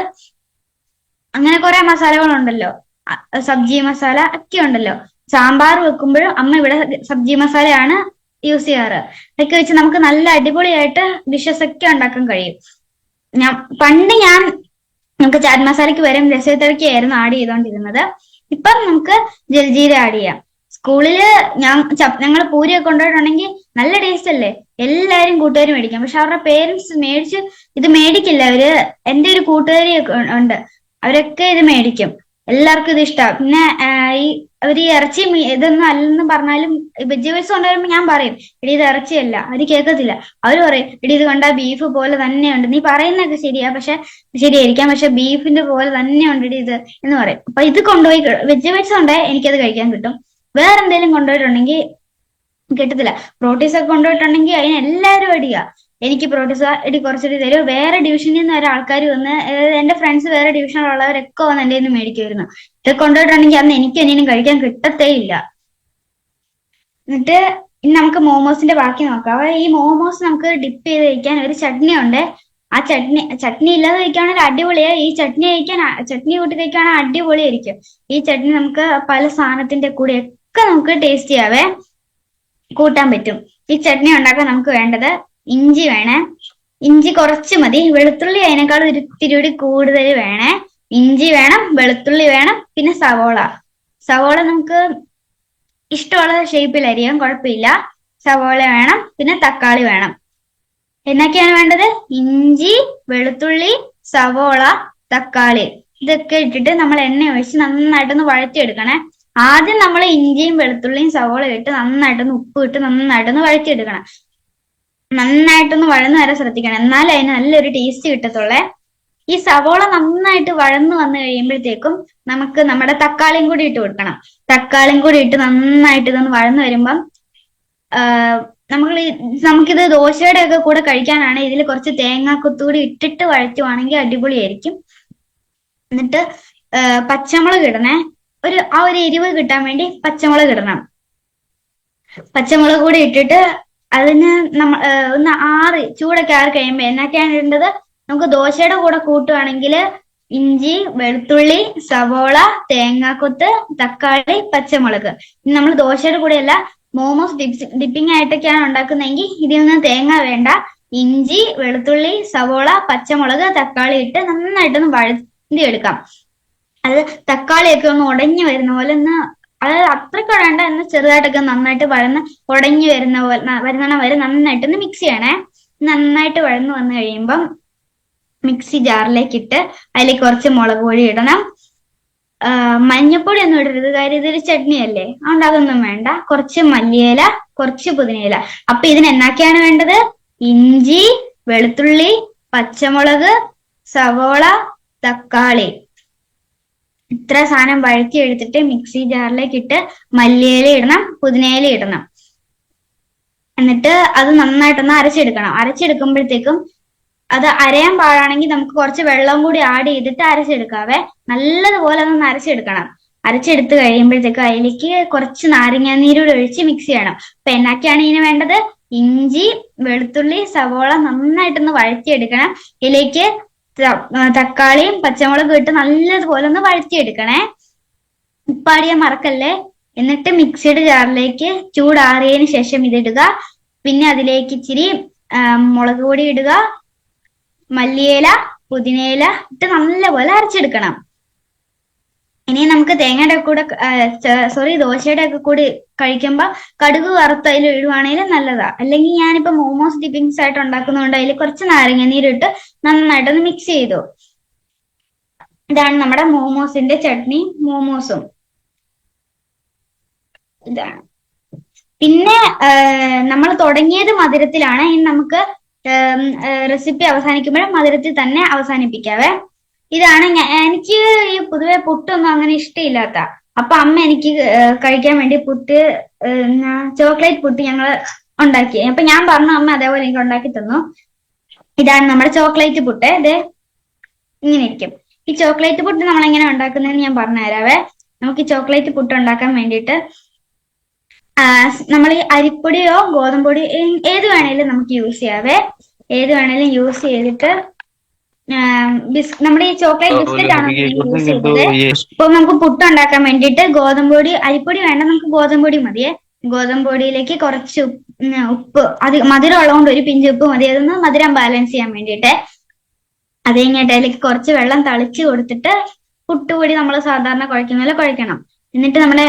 അങ്ങനെ കുറെ മസാലകളുണ്ടല്ലോ. സബ്ജി മസാല ഒക്കെ ഉണ്ടല്ലോ. സാമ്പാർ വെക്കുമ്പോഴും അമ്മ ഇവിടെ സബ്ജി മസാലയാണ് യൂസ് ചെയ്യാറ്. ഇതൊക്കെ വെച്ച് നമുക്ക് നല്ല അടിപൊളിയായിട്ട് ഡിഷസ് ഒക്കെ ഉണ്ടാക്കാൻ കഴിയും. പണ്ട് നമുക്ക് ചാറ്റ് മസാലയ്ക്ക് വരും രസത്തിറക്കിയായിരുന്നു ആഡ് ചെയ്തോണ്ടിരുന്നത്. ഇപ്പം നമുക്ക് ജൽജീര ആഡ് ചെയ്യാം. സ്കൂളില് ഞങ്ങൾ പൂരിയൊക്കെ കൊണ്ടുപോയിട്ടുണ്ടെങ്കിൽ നല്ല ടേസ്റ്റ് അല്ലേ, എല്ലാരും കൂട്ടുകാരും മേടിക്കാം. പക്ഷെ അവരുടെ പേരൻസ് ഇത് മേടിക്കില്ല. എന്റെ ഒരു കൂട്ടുകാരിയൊക്കെ ഉണ്ട്, അവരൊക്കെ ഇത് മേടിക്കും. എല്ലാവർക്കും ഇത് ഇഷ്ടമാണ്. പിന്നെ അവര് ഈ ഇറച്ചി ഇതൊന്നും അല്ലെന്ന് പറഞ്ഞാലും വെജിറ്റബിൾസ് കൊണ്ടുവരുമ്പോ ഞാൻ പറയും, എടി ഇത് ഇറച്ചിയല്ല, അവര് കേൾക്കത്തില്ല. അവര് പറയും, എടി ഇത് കണ്ടാ ബീഫ് പോലെ തന്നെയുണ്ട്. നീ പറയുന്നതൊക്കെ ശരിയായിരിക്കാം, പക്ഷെ ബീഫിന്റെ പോലെ തന്നെ ഉണ്ട് ഇത് എന്ന് പറയും. അപ്പൊ ഇത് കൊണ്ടുപോയി വെജിറ്റബിൾസ് കൊണ്ടുപോയി എനിക്കത് കഴിക്കാൻ കിട്ടും. വേറെ എന്തെങ്കിലും കൊണ്ടുപോയിട്ടുണ്ടെങ്കിൽ കിട്ടത്തില്ല. പ്രോട്ടീസ് ഒക്കെ കൊണ്ടുപോയിട്ടുണ്ടെങ്കിൽ അതിന് എല്ലാവരും അടിയാ, എനിക്ക് പ്രോട്ടീസ് എടി കുറച്ചിട്ട് തരും. വേറെ ഡിവിഷനിൽ നിന്ന് വരെ ആൾക്കാർ വന്ന്, എന്റെ ഫ്രണ്ട്സ് വേറെ ഡിവിഷനിലുള്ളവരൊക്കെ വന്ന് എന്റെ നിന്ന് മേടിക്കുമായിരുന്നു. ഇത് കൊണ്ടുപോയിട്ടുണ്ടെങ്കിൽ അന്ന് എനിക്ക് എന്തെങ്കിലും കഴിക്കാൻ കിട്ടത്തേ ഇല്ല. എന്നിട്ട് ഇനി നമുക്ക് മോമോസിന്റെ ബാക്കി നോക്കാം. ഈ മോമോസ് നമുക്ക് ഡിപ്പ് ചെയ്ത് കഴിക്കാൻ ഒരു ചട്നി ഉണ്ട്. ആ ചട്നി ഇല്ലാതെ കഴിക്കുകയാണെങ്കിൽ അടിപൊളിയാ. ഈ ചട്നി കൂട്ടി കഴിക്കുകയാണെങ്കിൽ അടിപൊളിയായിരിക്കും. ഈ ചട്നി നമുക്ക് പല സാധനത്തിന്റെ കൂടെ ഒക്കെ നമുക്ക് ടേസ്റ്റ് ചെയ്യാവേ കൂട്ടാൻ പറ്റും. ഈ ചട്നി ഉണ്ടാക്കാൻ നമുക്ക് വേണ്ടത് ഇഞ്ചി വേണേ, ഇഞ്ചി കുറച്ച് മതി. വെളുത്തുള്ളി അതിനേക്കാൾ ഒരു ഇത്തിരി കൂടി കൂടുതൽ വേണേ. ഇഞ്ചി വേണം, വെളുത്തുള്ളി വേണം, പിന്നെ സവോള. സവോള നമുക്ക് ഇഷ്ടമുള്ള ഷേപ്പിൽ അരിയാൻ കുഴപ്പമില്ല. സവോള വേണം, പിന്നെ തക്കാളി വേണം. എന്നൊക്കെയാണ് വേണ്ടത്? ഇഞ്ചി, വെളുത്തുള്ളി, സവോള, തക്കാളി. ഇതൊക്കെ ഇട്ടിട്ട് നമ്മൾ എണ്ണ ഒഴിച്ച് നന്നായിട്ടൊന്ന് വഴറ്റിയെടുക്കണേ. ആദ്യം നമ്മൾ ഇഞ്ചിയും വെളുത്തുള്ളിയും സവോളയും ഇട്ട് നന്നായിട്ടൊന്ന് ഉപ്പ് ഇട്ട് നന്നായിട്ടൊന്ന് വഴറ്റിയെടുക്കണം. നന്നായിട്ടൊന്ന് വഴന്നു വരെ ശ്രദ്ധിക്കണം, എന്നാലേ അതിന് നല്ലൊരു ടേസ്റ്റ് കിട്ടത്തുള്ളേ. ഈ സവോള നന്നായിട്ട് വഴന്നു വന്നു കഴിയുമ്പോഴത്തേക്കും നമുക്ക് നമ്മുടെ തക്കാളിയും കൂടി ഇട്ട് കൊടുക്കണം. തക്കാളിയും കൂടി ഇട്ട് നന്നായിട്ട് ഇതൊന്ന് വഴന്നു വരുമ്പം നമുക്കിത് ദോശയുടെ ഒക്കെ കൂടെ കഴിക്കാനാണ്. ഇതിൽ കുറച്ച് തേങ്ങാക്കൊത്തുകൂടി ഇട്ടിട്ട് വഴറ്റുവാണെങ്കിൽ അടിപൊളിയായിരിക്കും. എന്നിട്ട് പച്ചമുളക് ഇടണേ. ആ ഒരു എരിവ് കിട്ടാൻ വേണ്ടി പച്ചമുളക് ഇടണം. പച്ചമുളക് കൂടി ഇട്ടിട്ട് അതിന് ഒന്ന് ചൂടൊക്കെ ആറി കഴിയുമ്പോ എന്നൊക്കെയാണ് ഇടേണ്ടത്? നമുക്ക് ദോശയുടെ കൂടെ കൂട്ടുവാണെങ്കിൽ ഇഞ്ചി, വെളുത്തുള്ളി, സവോള, തേങ്ങാക്കൊത്ത്, തക്കാളി, പച്ചമുളക്. നമ്മൾ ദോശയുടെ കൂടെയല്ല മോമോസ് ഡിപ്പിംഗ് ആയിട്ടൊക്കെയാണ് ഉണ്ടാക്കുന്നതെങ്കിൽ ഇതിൽ നിന്ന് തേങ്ങ വേണ്ട. ഇഞ്ചി, വെളുത്തുള്ളി, സവോള, പച്ചമുളക്, തക്കാളി ഇട്ട് നന്നായിട്ടൊന്ന് വഴറ്റി എടുക്കാം. അത് തക്കാളിയൊക്കെ ഒന്ന് ഉടഞ്ഞു വരുന്ന പോലെ ഒന്ന്, അതായത് അത്രയ്ക്ക് വേണ്ട, എന്ന് ചെറുതായിട്ടൊക്കെ നന്നായിട്ട് ഉടഞ്ഞു വരുന്ന വരെ നന്നായിട്ടൊന്ന് മിക്സ് ചെയ്യണേ. നന്നായിട്ട് വഴന്നു വന്നു കഴിയുമ്പം മിക്സി ജാറിലേക്ക് ഇട്ട് അതിലേക്ക് കുറച്ച് മുളക് പൊടി ഇടണം. മഞ്ഞപ്പൊടി ഒന്നും ഇടരുത്, കാര്യം ഇതൊരു ചട്നി അല്ലേ, അതുകൊണ്ട് അതൊന്നും വേണ്ട. കുറച്ച് മല്ലിയില, കുറച്ച് പുതിനയില. അപ്പൊ ഇതിന് എന്നൊക്കെയാണ് വേണ്ടത്? ഇഞ്ചി, വെളുത്തുള്ളി, പച്ചമുളക്, സവോള, തക്കാളി. ഇത്ര സാധനം വഴറ്റി എടുത്തിട്ട് മിക്സി ജാറിലേക്ക് ഇട്ട് മല്ലിയില ഇടണം, പുതിനയില ഇടണം. എന്നിട്ട് അത് നന്നായിട്ടൊന്ന് അരച്ചെടുക്കണം. അരച്ചെടുക്കുമ്പോഴത്തേക്കും അത് അരയാൻ പാടാണെങ്കിൽ നമുക്ക് കുറച്ച് വെള്ളം കൂടി ആഡ് ചെയ്തിട്ട് അരച്ചെടുക്കാവേ. നല്ലതുപോലെ ഒന്ന് അരച്ചെടുക്കണം. അരച്ചെടുത്ത് കഴിയുമ്പോഴത്തേക്കും അതിലേക്ക് കുറച്ച് നാരങ്ങാനീരൂടെ ഒഴിച്ച് മിക്സ് ചെയ്യണം. അപ്പൊ എന്നൊക്കെയാണ് ഇതിന് വേണ്ടത്? ഇഞ്ചി, വെളുത്തുള്ളി, സവോള നന്നായിട്ടൊന്ന് വഴറ്റിയെടുക്കണം. ഇതിലേക്ക് തക്കാളിയും പച്ചമുളകും ഇട്ട് നല്ലതുപോലെ ഒന്ന് വഴറ്റിയെടുക്കണേ. ഉപ്പാടിയാൻ മറക്കല്ലേ. എന്നിട്ട് മിക്സിയുടെ ജാറിലേക്ക് ചൂടാറിയതിന് ശേഷം ഇതിടുക. പിന്നെ അതിലേക്ക് ഇച്ചിരി മുളക് പൊടി ഇടുക, മല്ലിയില, പുതിനയില ഇട്ട് നല്ലപോലെ അരച്ചെടുക്കണം. ഇനി നമുക്ക് തേങ്ങയുടെ കൂടെ ദോശയുടെ ഒക്കെ കൂടി കഴിക്കുമ്പോൾ കടുക് വറുത്ത് അതിൽ ഇടുവാണെങ്കിലും നല്ലതാ. അല്ലെങ്കിൽ ഞാനിപ്പോ മോമോസ് ഡിപ്പിങ്സ് ആയിട്ട് ഉണ്ടാക്കുന്നതുകൊണ്ട് അതിൽ കുറച്ച് നാരങ്ങനീരിട്ട് നന്നായിട്ടൊന്ന് മിക്സ് ചെയ്തു. ഇതാണ് നമ്മുടെ മോമോസിന്റെ ചട്നി, മോമോസും ഇതാണ്. പിന്നെ നമ്മൾ തുടങ്ങിയത് മധുരത്തിലാണ്. ഇനി നമുക്ക് റെസിപ്പി അവസാനിക്കുമ്പോഴും മധുരത്തിൽ തന്നെ അവസാനിപ്പിക്കാവേ. ഇതാണ് എനിക്ക് ഈ പൊതുവെ പുട്ടൊന്നും അങ്ങനെ ഇഷ്ടമില്ലാത്ത. അപ്പൊ അമ്മ എനിക്ക് കഴിക്കാൻ വേണ്ടി ചോക്ലേറ്റ് പുട്ട് ഞങ്ങൾ ഉണ്ടാക്കി. അപ്പൊ ഞാൻ പറഞ്ഞു, അമ്മ അതേപോലെ എനിക്ക് ഉണ്ടാക്കി തന്നു. ഇതാണ് നമ്മുടെ ചോക്ലേറ്റ് പുട്ട്. ഇത് ഇങ്ങനെ ഇരിക്കും. ഈ ചോക്ലേറ്റ് പുട്ട് നമ്മൾ എങ്ങനെ ഉണ്ടാക്കുന്നതെന്ന് ഞാൻ പറഞ്ഞുതരാവേ. നമുക്ക് ഈ ചോക്ലേറ്റ് പുട്ട് ഉണ്ടാക്കാൻ വേണ്ടിയിട്ട് നമ്മൾ ഈ അരിപ്പൊടിയോ ഗോതമ്പൊടിയോ ഏത് വേണേലും നമുക്ക് യൂസ് ചെയ്യാവേ. ഏത് വേണേലും യൂസ് ചെയ്തിട്ട് നമ്മുടെ ഈ ചോക്ലേറ്റ് ബിസ്ക്കറ്റ് ആണ് യൂസ് ചെയ്തത്. ഇപ്പൊ നമുക്ക് പുട്ട് ഉണ്ടാക്കാൻ വേണ്ടിയിട്ട് അരിപ്പൊടി വേണ്ട, നമുക്ക് ഗോതമ്പൊടി മതിയേ. ഗോതമ്പൊടിയിലേക്ക് കുറച്ച് ഉപ്പ്, മധുരം ഉള്ളതുകൊണ്ട് ഒരു പിഞ്ച് ഉപ്പ് മതി. അതൊന്ന് മധുരം ബാലൻസ് ചെയ്യാൻ വേണ്ടിയിട്ട്. അത് കഴിഞ്ഞിട്ട് അതിലേക്ക് കുറച്ച് വെള്ളം തളിച്ച് കൊടുത്തിട്ട് പുട്ടുപൊടി നമ്മൾ സാധാരണ കുഴക്കുന്ന പോലെ കുഴക്കണം. എന്നിട്ട് നമ്മുടെ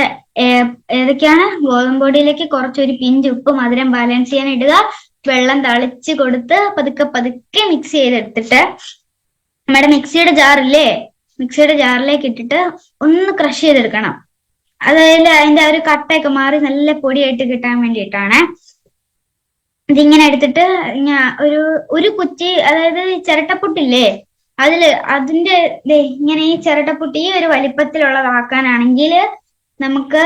ഏതൊക്കെയാണ് ഗോതമ്പൊടിയിലേക്ക് കുറച്ചൊരു പിഞ്ച് ഉപ്പ് മധുരം ബാലൻസ് ചെയ്യാൻ ഇടുക. വെള്ളം തളിച്ച് കൊടുത്ത് പതുക്കെ മിക്സ് ചെയ്തെടുത്തിട്ട് നമ്മുടെ മിക്സിയുടെ ജാറില്ലേ, മിക്സിയുടെ ജാറിലേക്ക് ഇട്ടിട്ട് ഒന്ന് ക്രഷ് ചെയ്തെടുക്കണം. അതായത് അതിന്റെ ഒരു കട്ടയൊക്കെ മാറി നല്ല പൊടിയായിട്ട് കിട്ടാൻ വേണ്ടിയിട്ടാണ്. ഇതിങ്ങനെ എടുത്തിട്ട് ഒരു കുറ്റി, അതായത് ചിരട്ടപ്പുട്ടില്ലേ, അതിന്റെ ഇങ്ങനെ ഈ ചിരട്ടപ്പുട്ടി ഒരു വലിപ്പത്തിലുള്ളതാക്കാനാണെങ്കിൽ നമുക്ക്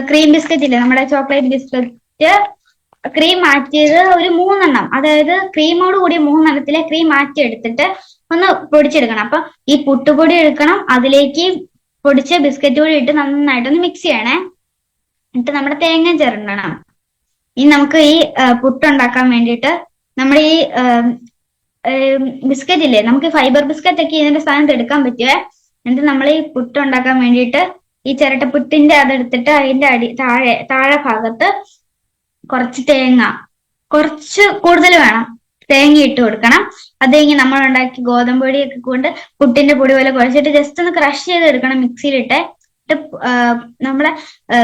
ക്രീം ബിസ്ക്കറ്റ് ഇല്ലേ, നമ്മുടെ ചോക്ലേറ്റ് ബിസ്ക്കറ്റ്, ക്രീം മാറ്റിയത് ഒരു 3 എണ്ണം, അതായത് ക്രീമോട് കൂടി 3 എണ്ണത്തിലെ ക്രീം മാറ്റി എടുത്തിട്ട് ഒന്ന് പൊടിച്ചെടുക്കണം. അപ്പൊ ഈ പുട്ടുപൊടി എടുക്കണം, അതിലേക്ക് പൊടിച്ച ബിസ്ക്കറ്റ് കൂടി ഇട്ട് നന്നായിട്ടൊന്ന് മിക്സ് ചെയ്യണേ. എന്നിട്ട് നമ്മുടെ തേങ്ങ ചേർക്കണം. ഇനി നമുക്ക് ഈ പുട്ടുണ്ടാക്കാൻ വേണ്ടിയിട്ട് നമ്മുടെ ഈ ബിസ്ക്കറ്റ് ഇല്ലേ, നമുക്ക് ഫൈബർ ബിസ്ക്കറ്റ് ഒക്കെ ഇതിന്റെ സ്ഥാനത്ത് എടുക്കാൻ പറ്റുവേ. എന്നിട്ട് നമ്മൾ ഈ പുട്ടുണ്ടാക്കാൻ വേണ്ടിയിട്ട് ഈ ചിരട്ടപ്പുട്ടിന്റെ അതെടുത്തിട്ട് അതിന്റെ താഴെ ഭാഗത്ത് കുറച്ച് തേങ്ങ, കുറച്ച് കൂടുതൽ വേണം, തേങ്ങ ഇട്ട് കൊടുക്കണം. അത് കഴിഞ്ഞ് നമ്മൾ ഉണ്ടാക്കി ഗോതമ്പ് പൊടിയൊക്കെ കൊണ്ട് പുട്ടിന്റെ പൊടി പോലെ കുഴച്ചിട്ട് ജസ്റ്റ് ഒന്ന് ക്രഷ് ചെയ്തെടുക്കണം മിക്സിയിലിട്ട്. നമ്മളെ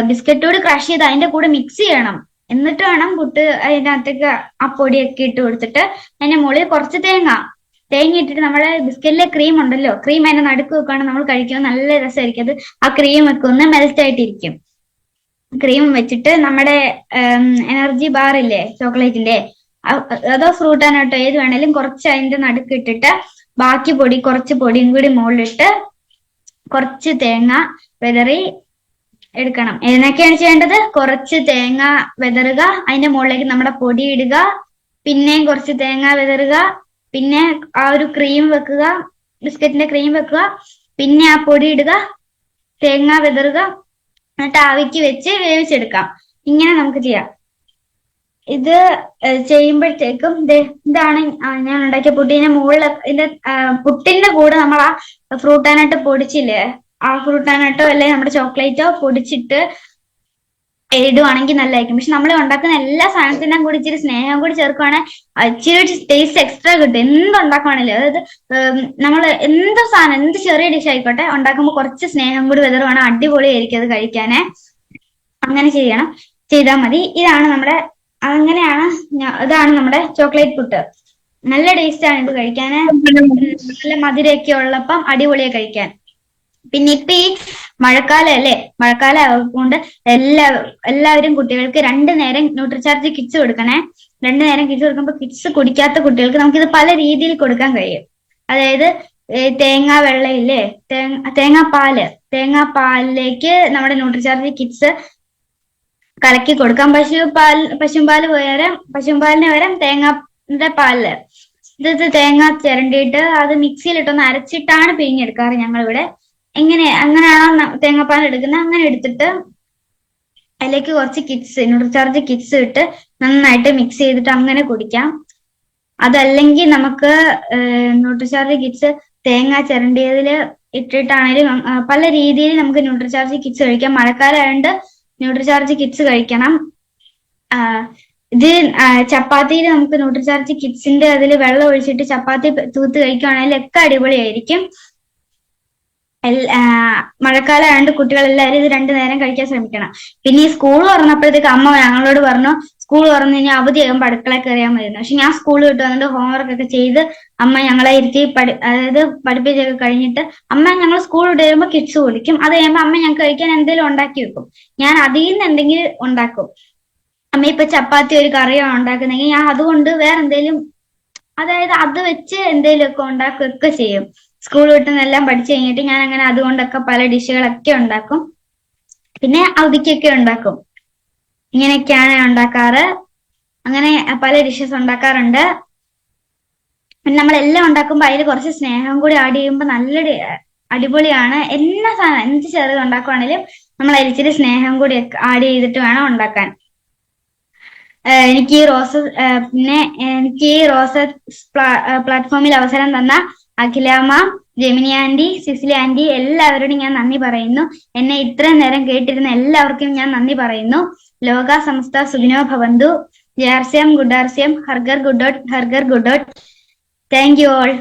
ബിസ്ക്കറ്റ് കൂടി ക്രഷ് ചെയ്ത് അതിന്റെ കൂടെ മിക്സ് ചെയ്യണം. എന്നിട്ട് വേണം പുട്ട് അതിനകത്തേക്ക് ആ പൊടിയൊക്കെ ഇട്ട് കൊടുത്തിട്ട് അതിന്റെ മുകളിൽ കുറച്ച് തേങ്ങ ഇട്ടിട്ട് നമ്മുടെ ബിസ്ക്കറ്റിലെ ക്രീം ഉണ്ടല്ലോ, ക്രീം അതിന്റെ നടുക്ക് വെക്കുകയാണെങ്കിൽ നമ്മൾ കഴിക്കുമ്പോൾ നല്ല രസമായിരിക്കും. അത് ആ ക്രീം ഒക്കെ ഒന്ന് മെൽറ്റ് ആയിട്ടിരിക്കും. ക്രീം വെച്ചിട്ട് നമ്മുടെ എനർജി ബാർ ഇല്ലേ ചോക്ലേറ്റിന്റെ, അതോ ഫ്രൂട്ട് ആനോട്ടോ ഏത് വേണേലും കുറച്ച് അതിന്റെ നടുക്ക് ഇട്ടിട്ട് ബാക്കി കുറച്ച് പൊടിയും കൂടി മുകളിലിട്ട് കുറച്ച് തേങ്ങ വെതറി എടുക്കണം. എന്നൊക്കെയാണ് ചെയ്യേണ്ടത്? കുറച്ച് തേങ്ങ വെതറുക, അതിന്റെ മുകളിലേക്ക് നമ്മുടെ പൊടി ഇടുക, പിന്നെയും കുറച്ച് തേങ്ങ വെതറുക, പിന്നെ ആ ഒരു ക്രീം വെക്കുക, ബിസ്ക്കറ്റിന്റെ ക്രീം വെക്കുക, പിന്നെ ആ പൊടി ഇടുക, തേങ്ങ വെതറുക, എന്നിട്ട് ആവിക്ക് വെച്ച് വേവിച്ചെടുക്കാം. ഇങ്ങനെ നമുക്ക് ചെയ്യാം. ഇത് ചെയ്യുമ്പോഴത്തേക്കും ഇതാണ് ഞാൻ ഉണ്ടാക്കിയ പുട്ടിന്റെ മുകളിൽ പുട്ടിന്റെ കൂടെ നമ്മൾ ആ ഫ്രൂട്ടാനട്ട് പൊടിച്ചില്ലേ, ആ ഫ്രൂട്ടാനട്ടോ അല്ലെ നമ്മുടെ ചോക്ലേറ്റോ പൊടിച്ചിട്ട് ഇടുവാണെങ്കിൽ നല്ലതായിരിക്കും. പക്ഷെ നമ്മൾ ഉണ്ടാക്കുന്ന എല്ലാ സാധനത്തിനും കൂടി ഇച്ചിരി സ്നേഹം കൂടി ചേർക്കുവാണെങ്കിൽ ഇച്ചിരി ടേസ്റ്റ് എക്സ്ട്രാ കിട്ടും. എന്തുണ്ടാക്കുവാണല്ലോ, അതായത് നമ്മൾ എന്ത് സാധനം, എന്ത് ചെറിയ ഡിഷ് ആയിക്കോട്ടെ ഉണ്ടാക്കുമ്പോൾ കുറച്ച് സ്നേഹം കൂടി വെതറുവാണ് അടിപൊളിയായിരിക്കും അത് കഴിക്കാന്. അങ്ങനെ ചെയ്താൽ മതി. ഇതാണ് നമ്മുടെ ചോക്ലേറ്റ് പുട്ട്. നല്ല ടേസ്റ്റ് ആണ് ഇത് കഴിക്കാന്, നല്ല മധുരമൊക്കെ ഉള്ളപ്പം അടിപൊളിയായി കഴിക്കാൻ. പിന്നെ ഇപ്പൊ ഈ മഴക്കാലം അല്ലേ, മഴക്കാലം ആയതുകൊണ്ട് എല്ലാവരും കുട്ടികൾക്ക് 2 നേരം ന്യൂട്രിചാർജ് കിറ്റ്സ് കൊടുക്കണേ. 2 നേരം കിറ്റ്സ് കൊടുക്കുമ്പോൾ കിറ്റ്സ് കുടിക്കാത്ത കുട്ടികൾക്ക് നമുക്കിത് പല രീതിയിൽ കൊടുക്കാൻ കഴിയും. അതായത് തേങ്ങാ വെള്ളയില്ലേ, തേങ്ങാപ്പാലിലേക്ക് നമ്മുടെ ന്യൂട്രിചാർജ് കിറ്റ്സ് കലക്കി കൊടുക്കാം. പശുമ്പാലിന് പകരം തേങ്ങാന്റെ പാലില് തേങ്ങ ചിരണ്ടിയിട്ട് അത് മിക്സിയിലിട്ടൊന്ന് അരച്ചിട്ടാണ് പിഴിഞ്ഞെടുക്കാറ് ഞങ്ങളിവിടെ. അങ്ങനെയാണോ തേങ്ങാപ്പാൽ എടുക്കുന്നത്, അങ്ങനെ എടുത്തിട്ട് അതിലേക്ക് കുറച്ച് ന്യൂട്രിചാർജ് കിറ്റ്സ് ഇട്ട് നന്നായിട്ട് മിക്സ് ചെയ്തിട്ട് അങ്ങനെ കുടിക്കാം. അതല്ലെങ്കിൽ നമുക്ക് ന്യൂട്രിചാർജ് കിറ്റ്സ് തേങ്ങ ചിരണ്ടിയതിൽ ഇട്ടിട്ടാണെങ്കിലും പല രീതിയിൽ നമുക്ക് ന്യൂട്രിചാർജ് കിറ്റ്സ് കഴിക്കാം. മഴക്കാലം ആയതുകൊണ്ട് ന്യൂട്രിചാർജ് കിറ്റ്സ് കഴിക്കണം. ഇത് ചപ്പാത്തിയിൽ നമുക്ക് ന്യൂട്രിചാർജ് കിറ്റ്സിന്റെ അതിൽ വെള്ളം ഒഴിച്ചിട്ട് ചപ്പാത്തി തൂത്ത് കഴിക്കുകയാണെങ്കിൽ ഒക്കെ അടിപൊളിയായിരിക്കും. മഴക്കാലം ആയതുകൊണ്ട് കുട്ടികളെല്ലാവരും ഇത് 2 നേരം കഴിക്കാൻ ശ്രമിക്കണം. പിന്നെ ഈ സ്കൂൾ തുറന്നപ്പോഴത്തേക്ക് അമ്മ ഞങ്ങളോട് പറഞ്ഞു സ്കൂൾ തുറന്നു കഴിഞ്ഞാൽ അവധിയാകുമ്പോൾ അടുക്കളയിൽ കയറിയാൽ മതിയെന്ന്. പക്ഷെ ഞാൻ സ്കൂൾ വിട്ട് വന്നിട്ട് ഹോംവർക്ക് ഒക്കെ ചെയ്ത് അമ്മ ഞങ്ങളെ ഇരുത്തി അതായത് പഠിപ്പിച്ചൊക്കെ കഴിഞ്ഞിട്ട് അമ്മ ഞങ്ങൾ സ്കൂൾ വിട്ട് വരുമ്പോൾ കിറ്റ്സ് കുടിക്കും. അത് കഴിയുമ്പോൾ അമ്മ ഞങ്ങൾക്ക് കഴിക്കാൻ എന്തെങ്കിലും ഉണ്ടാക്കി വെക്കും. ഞാൻ അതിൽ നിന്ന് എന്തെങ്കിലും ഉണ്ടാക്കും. അമ്മ ഇപ്പൊ ചപ്പാത്തി ഒരു കറിയോ ഉണ്ടാക്കുന്നെങ്കിൽ ഞാൻ അതുകൊണ്ട് വേറെ എന്തെങ്കിലും, അതായത് അത് വെച്ച് എന്തെങ്കിലുമൊക്കെ ഉണ്ടാക്കുകയൊക്കെ ചെയ്യും. സ്കൂൾ വിട്ടുന്നെല്ലാം പഠിച്ചു കഴിഞ്ഞിട്ട് ഞാൻ അങ്ങനെ അതുകൊണ്ടൊക്കെ പല ഡിഷുകളൊക്കെ ഉണ്ടാക്കും. പിന്നെ അവധിക്കൊക്കെ ഉണ്ടാക്കും. ഇങ്ങനെയൊക്കെയാണ് ഉണ്ടാക്കാറ്. അങ്ങനെ പല ഡിഷസ് ഉണ്ടാക്കാറുണ്ട്. പിന്നെ നമ്മളെല്ലാം ഉണ്ടാക്കുമ്പോൾ അതിൽ കുറച്ച് സ്നേഹം കൂടി ആഡ് ചെയ്യുമ്പോൾ നല്ല അടിപൊളിയാണ്. എല്ലാ സാധനം എന്ത് ചെറുത് ഉണ്ടാക്കുവാണെങ്കിലും നമ്മൾ അതിൽ ഇച്ചിരി സ്നേഹം കൂടി ആഡ് ചെയ്തിട്ട് വേണം ഉണ്ടാക്കാൻ. എനിക്ക് ഈ റോസ് പ്ലാറ്റ്ഫോമിൽ അവസരം തന്ന അഖിലാമ്മ, ജെമിനി ആന്റി, സിസിലി ആന്റി എല്ലാവരോടും ഞാൻ നന്ദി പറയുന്നു. എന്നെ ഇത്രയും നേരം കേട്ടിരുന്ന എല്ലാവർക്കും ഞാൻ നന്ദി പറയുന്നു. ലോക സമസ്ത സുഖിനോ ഭവന്തു. ജയാർസ്യം ഗുഡാർസ്യം ഹർഗർ ഗുഡോട്ട് ഹർഗർ ഗുഡോട്ട്. Thank you all.